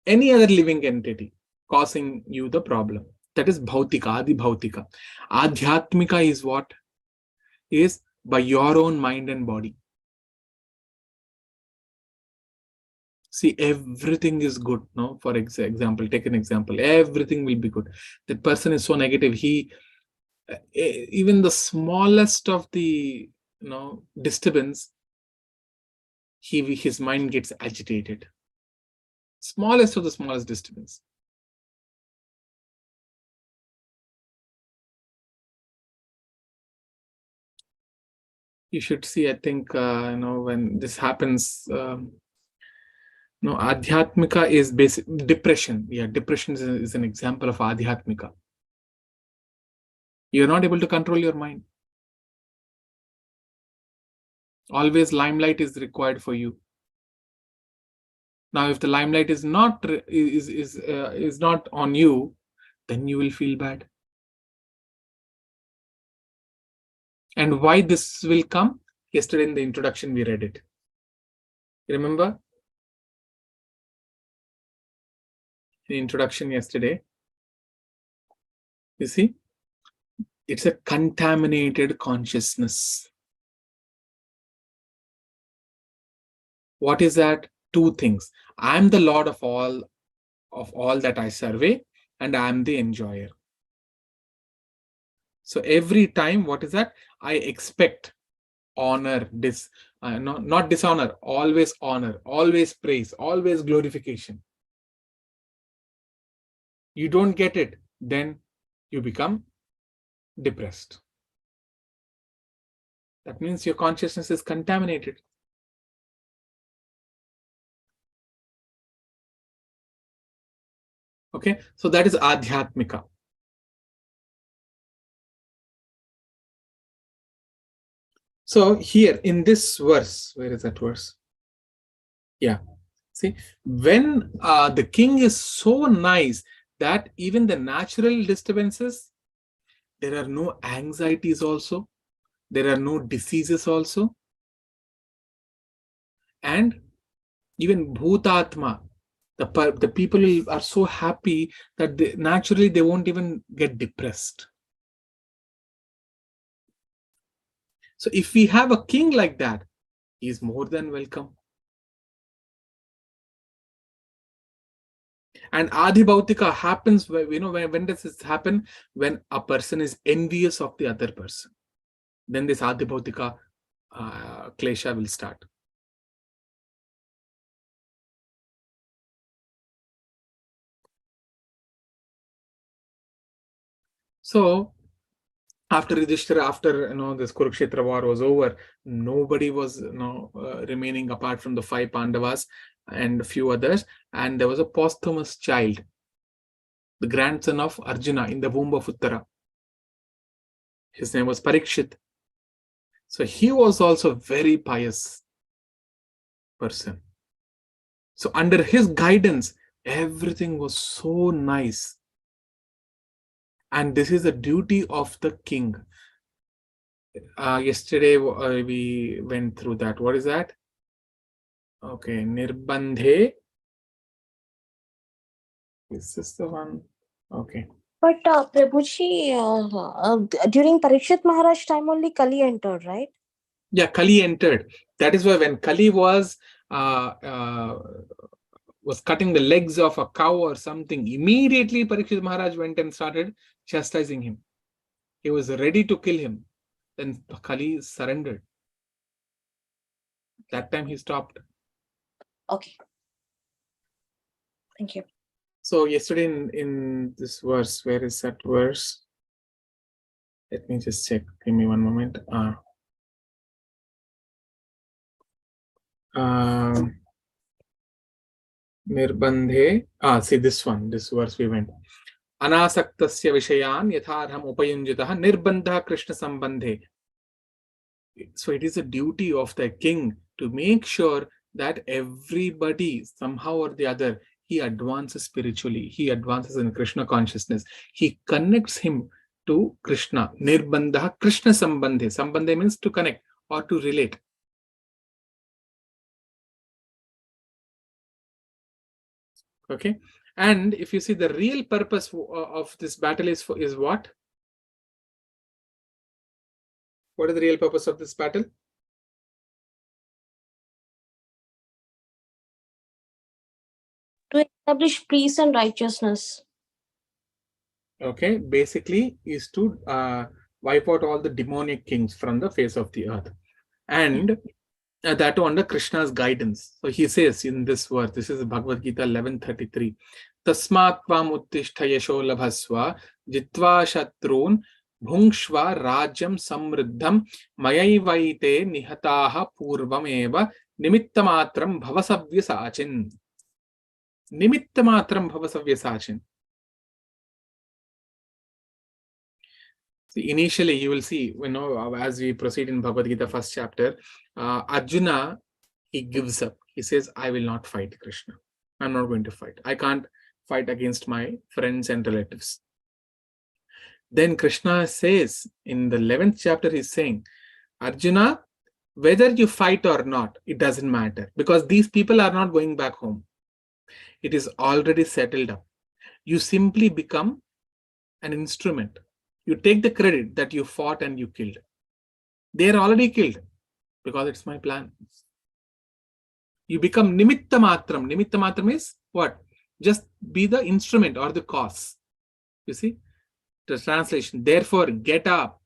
any other living entity causing you the problem. That is bhautika, adi bhautika. Adhyatmika is what? Is by your own mind and body. See, everything is good. No, for example, take an example. Everything will be good. That person is so negative. Even the smallest of the disturbance, his mind gets agitated. Smallest of the smallest disturbance. You should see, I think, when this happens, Adhyatmika is basic depression. Yeah, depression is an example of Adhyatmika. You're not able to control your mind. Always limelight is required for you. Now, if the limelight is not on you, then you will feel bad. And why this will come? Yesterday in the introduction, we read it. You remember? In introduction yesterday, you see, it's a contaminated consciousness. What is that? Two things. I am the Lord of all that I survey, and I am the enjoyer. So every time, what is that? I expect honor, not dishonor, always honor, always praise, always glorification. You don't get it, then you become depressed. That means your consciousness is contaminated. Okay, so that is Adhyatmika. So here in this verse, where is that verse? Yeah, see, when the king is so nice that even the natural disturbances, there are no anxieties also, there are no diseases also, and even Bhutatma, the people are so happy that naturally they won't even get depressed. So if we have a king like that, he is more than welcome. And Adhibhautika happens when does this happen? When a person is envious of the other person. Then this Adhibhautika klesha will start. So after Yudhishthira, after this Kurukshetra war was over, nobody was remaining apart from the 5 Pandavas and a few others, and there was a posthumous child, the grandson of Arjuna in the womb of Uttara. His name was Parikshit. So he was also a very pious person. So under his guidance, everything was so nice. And this is the duty of the king. Yesterday we went through that. What is that? Okay, Nirbandhe. Is this the one? Okay. But Prabhuji, during Parikshit Maharaj time only Kali entered, right? Yeah, Kali entered. That is why when Kali was cutting the legs of a cow or something, immediately Parikshit Maharaj went and started chastising him. He was ready to kill him. Then Kali surrendered. That time he stopped. Okay. Thank you. So yesterday in this verse, where is that verse? Let me just check. Give me one moment. Nirbandhe. See this one. This verse we went. Anasaktasya vishayan yatharham upayunjitah nirbandha Krishna sambandhe. So it is a duty of the king to make sure that everybody somehow or the other, he advances spiritually, he advances in Krishna consciousness, he connects him to Krishna. Nirbandha Krishna Sambandhe. Sambandhe means to connect or to relate. Okay. And if you see, the real purpose of this battle is what? What is the real purpose of this battle? To establish peace and righteousness. Okay, basically is to wipe out all the demonic kings from the face of the earth, and that under Krishna's guidance. So he says in this verse, this is Bhagavad Gita 11:33, Tasmat tvam uttishta yasho labhasva jitva shatrun bhungshva rajyam samriddham mayaivaite nihataha purvam eva nimittamatram bhavasavyasachin. Nimittamatram bhavasavyasachin. Initially, you will see, as we proceed in Bhagavad Gita first chapter, Arjuna, he gives up. He says, I will not fight Krishna. I'm not going to fight. I can't fight against my friends and relatives. Then Krishna says, in the 11th chapter, he's saying, Arjuna, whether you fight or not, it doesn't matter, because these people are not going back home. It is already settled up. You simply become an instrument. You take the credit that you fought and you killed. They are already killed because it's my plan. You become nimitta matram. Nimitta matram is what? Just be the instrument or the cause. You see? The translation. Therefore, get up.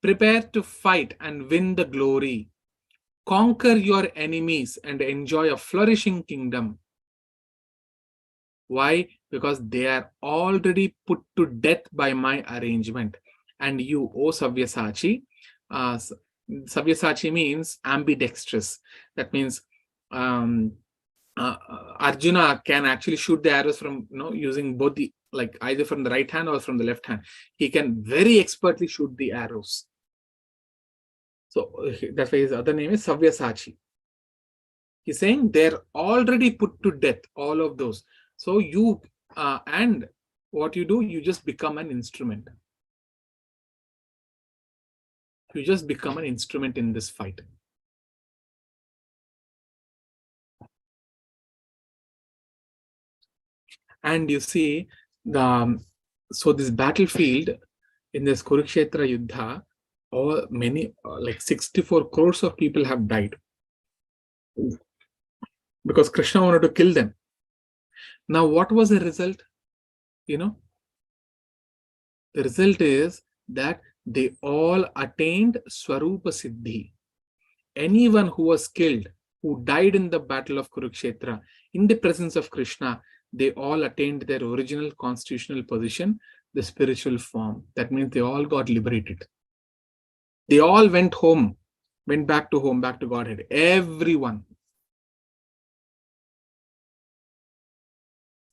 Prepare to fight and win the glory. Conquer your enemies and enjoy a flourishing kingdom. Why? Because they are already put to death by my arrangement. And you, O Savyasachi, Savyasachi means ambidextrous. That means Arjuna can actually shoot the arrows from, using both the, like either from the right hand or from the left hand. He can very expertly shoot the arrows. So that's why his other name is Savyasachi. He's saying they're already put to death, all of those. So you, and what you do, you just become an instrument. You just become an instrument in this fight. And you see, so this battlefield in this Kurukshetra Yuddha, like 64 crores of people have died. Because Krishna wanted to kill them. Now, what was the result? The result is that they all attained Swarupa Siddhi. Anyone who was killed, who died in the battle of Kurukshetra, in the presence of Krishna, they all attained their original constitutional position, the spiritual form. That means they all got liberated. They all went home, went back to home, back to Godhead. Everyone.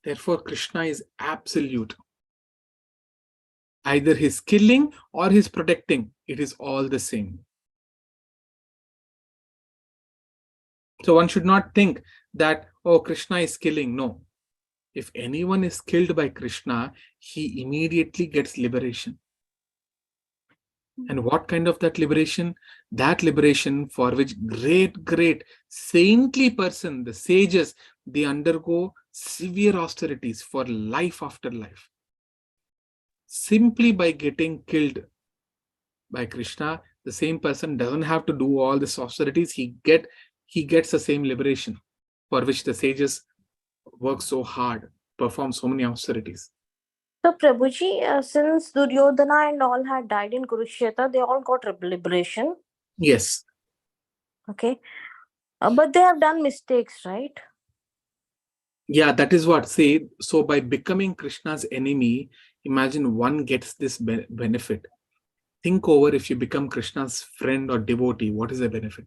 Therefore, Krishna is absolute. Either he's killing or he's protecting. It is all the same. So one should not think that, oh, Krishna is killing. No. If anyone is killed by Krishna, he immediately gets liberation. And what kind of that liberation? That liberation for which great saintly person, the sages, they undergo severe austerities for life after life. Simply by getting killed by Krishna, the same person doesn't have to do all these austerities. He gets the same liberation for which the sages work so hard, perform so many austerities. So, Prabhuji, since Duryodhana and all had died in Kurukshetra, they all got liberation. Yes. Okay. But they have done mistakes, right? Yeah, that is what. See, so by becoming Krishna's enemy, imagine one gets this benefit. Think over, if you become Krishna's friend or devotee, what is the benefit?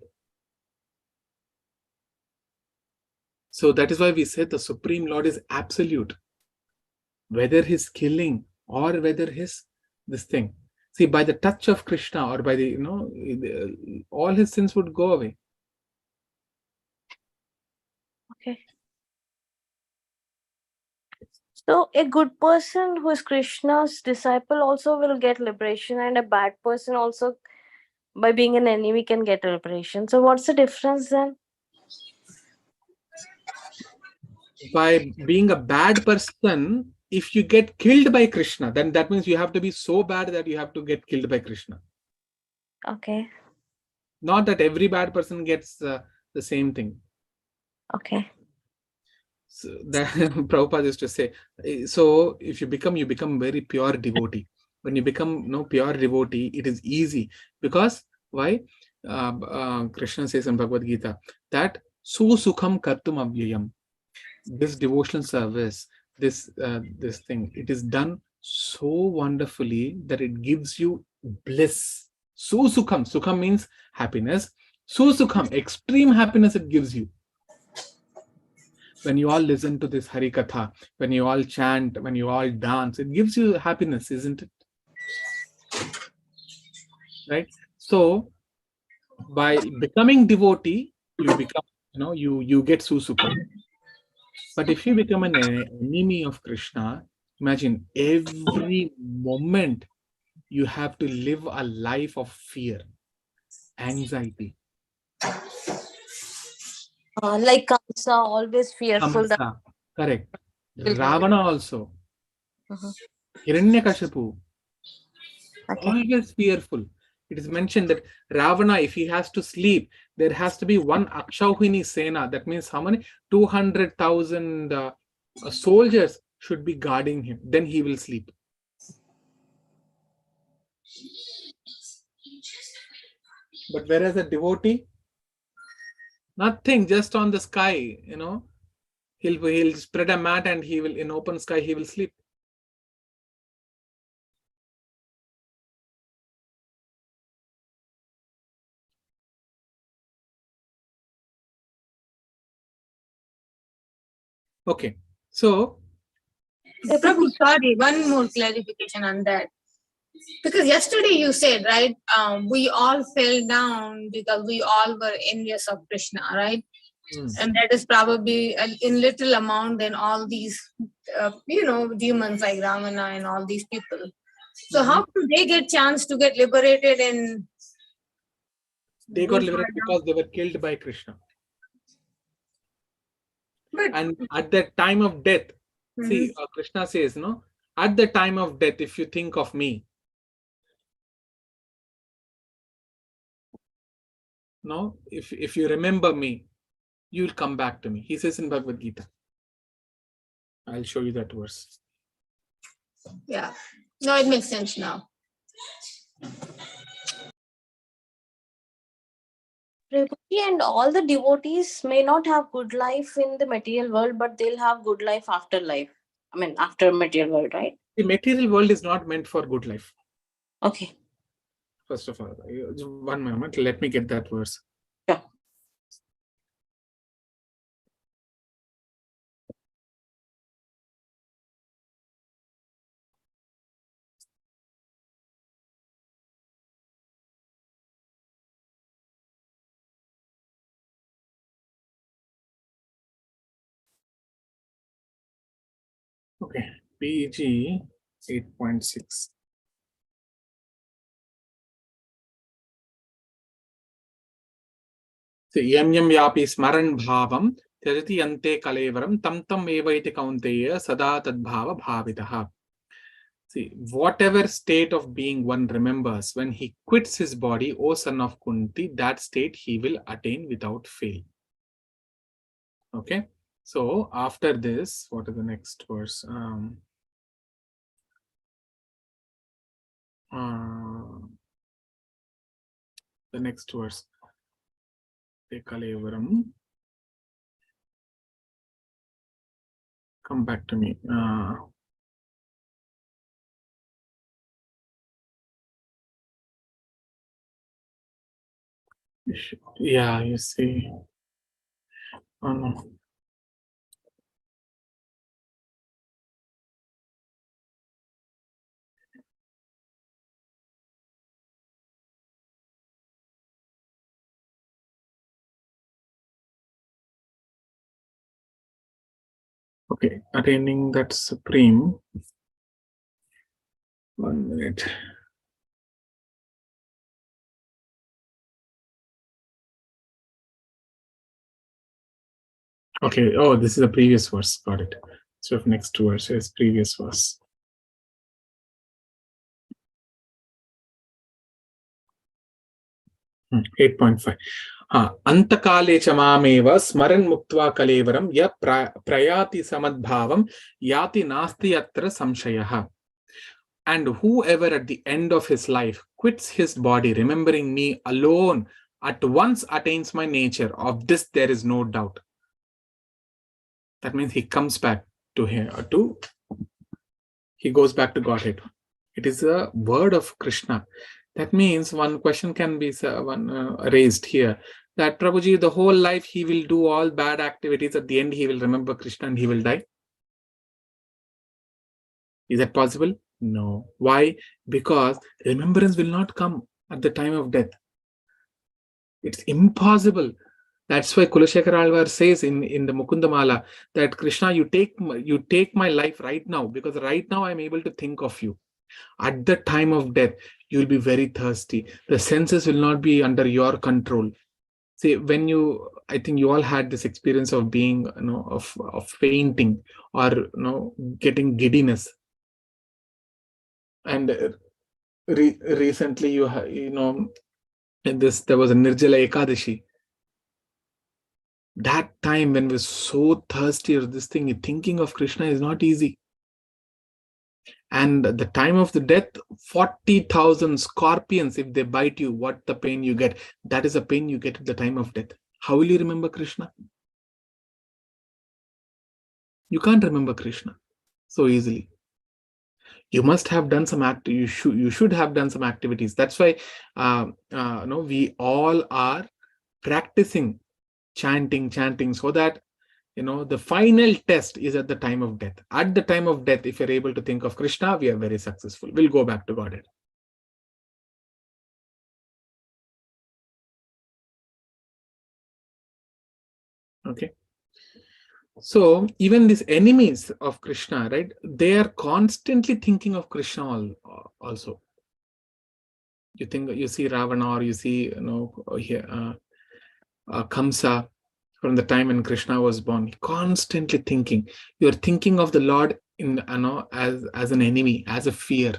So that is why we said the Supreme Lord is absolute. Whether he's killing or whether he's this thing. See, by the touch of Krishna or by the, all his sins would go away. Okay. So a good person who is Krishna's disciple also will get liberation, and a bad person also, by being an enemy, can get liberation. So what's the difference then? By being a bad person, if you get killed by Krishna, then that means you have to be so bad that you have to get killed by Krishna. Okay. Not that every bad person gets the same thing. Okay. So that Prabhupada used to say, so if you become very pure devotee. When you become pure devotee, it is easy. Because why? Krishna says in Bhagavad Gita that susukham kartum avyayam. This devotional service, this thing, it is done so wonderfully that it gives you bliss. Susukham. Sukham means happiness. Susukham, extreme happiness it gives you. When you all listen to this Hari Katha, when you all chant, when you all dance, it gives you happiness, isn't it? Right? So, by becoming devotee, you become, you get Susukam. But if you become an enemy of Krishna, imagine every moment you have to live a life of fear, anxiety. Like Kamsa, always fearful that Kamsa, correct. will come. Ravana also. Mhm. Hiranyakashipu, Okay. always fearful. It is mentioned that Ravana, if he has to sleep, there has to be one Akshauhini Sena. That means how many? 200,000 soldiers should be guarding him. Then he will sleep. But whereas a devotee, nothing, just on the sky, he'll spread a mat and he will, in open sky, he will sleep. Okay, so Prabhu, sorry, one more clarification on that. Because yesterday you said, right, we all fell down because we all were envious of Krishna, right? And that is probably in little amount than all these, demons like Ramana and all these people. So how do they get chance to get liberated and they got liberated because they were killed by Krishna. But, and at the time of death, see, Krishna says, no, at the time of death, if you think of me, no, if you remember me, you'll come back to me. He says in Bhagavad Gita. I'll show you that verse. Yeah. No, it makes sense now. Prabhuji, and all the devotees may not have good life in the material world, but they'll have good life after life. I mean, after material world, right? The material world is not meant for good life. Okay. First of all, one moment, let me get that verse. Yeah. Okay, PG 8.6. Yam yam yapi smaran bhavam त्यजति yante kalevaram tam tam evaiti kaunteya sada tadbhava bhavitaha. See, whatever state of being one remembers, when he quits his body, O son of Kunti, that state he will attain without fail. Okay, so after this, what is the next verse? The next verse. Kalevaram. Come back to me. Yeah, you see. Oh no. Okay, attaining that supreme. 1 minute. Okay, oh, this is the previous verse. Got it. So if next verse is previous verse. 8.5. Antakale च मामेव स्मरन् मुक्त्वा कलेवरं य प्रयाति समद्भावं याति नास्ति अत्र संशयः. And whoever at the end of his life quits his body, remembering me alone, at once attains my nature. Of this there is no doubt. That means he comes back to him, he goes back to Godhead. It is a word of Krishna. That means one question can be raised here, that Prabhuji, the whole life he will do all bad activities. At the end, he will remember Krishna and he will die. Is that possible? No. Why? Because remembrance will not come at the time of death. It's impossible. That's why Kulashekara Alvar says in the Mukundamala that Krishna, you take my life right now, because right now I'm able to think of you. At the time of death, you will be very thirsty. The senses will not be under your control. See, when I think you all had this experience of being, of fainting or, getting giddiness. And recently, in this, there was a Nirjala Ekadashi. That time when we're so thirsty or this thing, thinking of Krishna is not easy. And at the time of the death, 40,000 scorpions, if they bite you, what the pain you get, that is the pain you get at the time of death. How will you remember Krishna? You can't remember Krishna so easily. You must have done some you should have done some activities. That's why we all are practicing chanting so that the final test is at the time of death. At the time of death, if you're able to think of Krishna, we are very successful. We'll go back to Godhead. Okay. So even these enemies of Krishna, right? They are constantly thinking of Krishna also. You see Ravana, or you see, Kamsa. From the time when Krishna was born, constantly thinking. You're thinking of the Lord as an enemy, as a fear.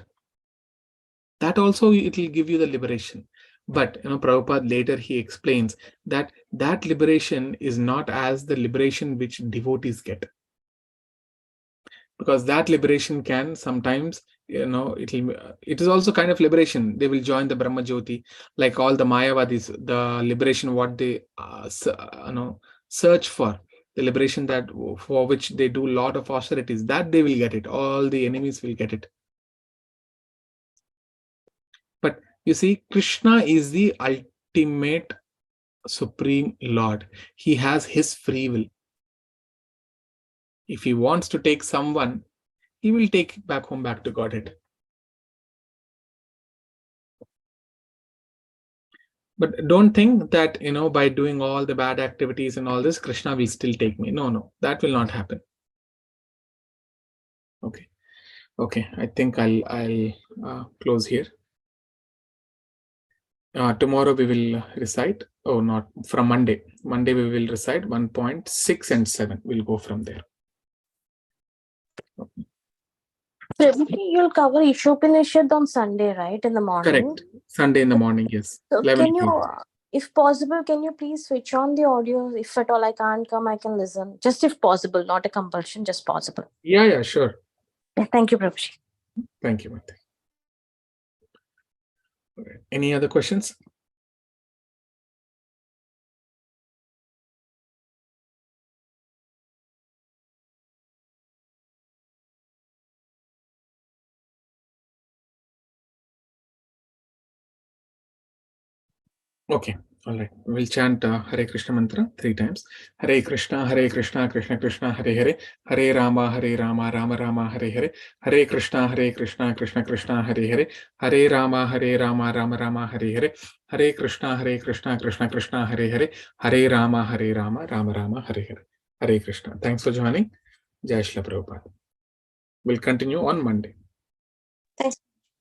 That also, it will give you the liberation. But Prabhupada later he explains that liberation is not as the liberation which devotees get. Because that liberation can sometimes, it is also kind of liberation. They will join the Brahma Jyoti, like all the Mayavadis, the liberation what they search for, the liberation that for which they do a lot of austerities, that they will get it. All the enemies will get it. But you see, Krishna is the ultimate supreme Lord. He has his free will. If he wants to take someone, he will take back home, back to Godhead. But don't think that, by doing all the bad activities and all this, Krishna will still take me. No, that will not happen. Okay. I think I'll close here. Tomorrow we will recite. Oh, not from Monday. Monday we will recite 1.6 and 7. We'll go from there. Okay. You'll cover Ishopanishad on Sunday, right? In the morning. Correct. Sunday in the morning, yes. So can you, if possible, can you please switch on the audio? If at all I can't come, I can listen. Just if possible, not a compulsion, just possible. Yeah, sure. Yeah, thank you, Prabhuji. Thank you, Mate. Okay. Any other questions? Okay, all right. We'll chant Hare Krishna mantra 3 times. Hare Krishna, Krishna Krishna, Hare Hare. Hare Rama, Rama Rama, Hare Hare. Hare Krishna, Krishna Krishna, Hare Hare. Hare Rama, Rama Rama, Hare Hare. Hare Krishna, Krishna, Hare Hare. Hare Rama, Rama Rama, Hare Hare. Hare Krishna. Thanks for joining. Jai Shri Prabhupada. We'll continue on Monday.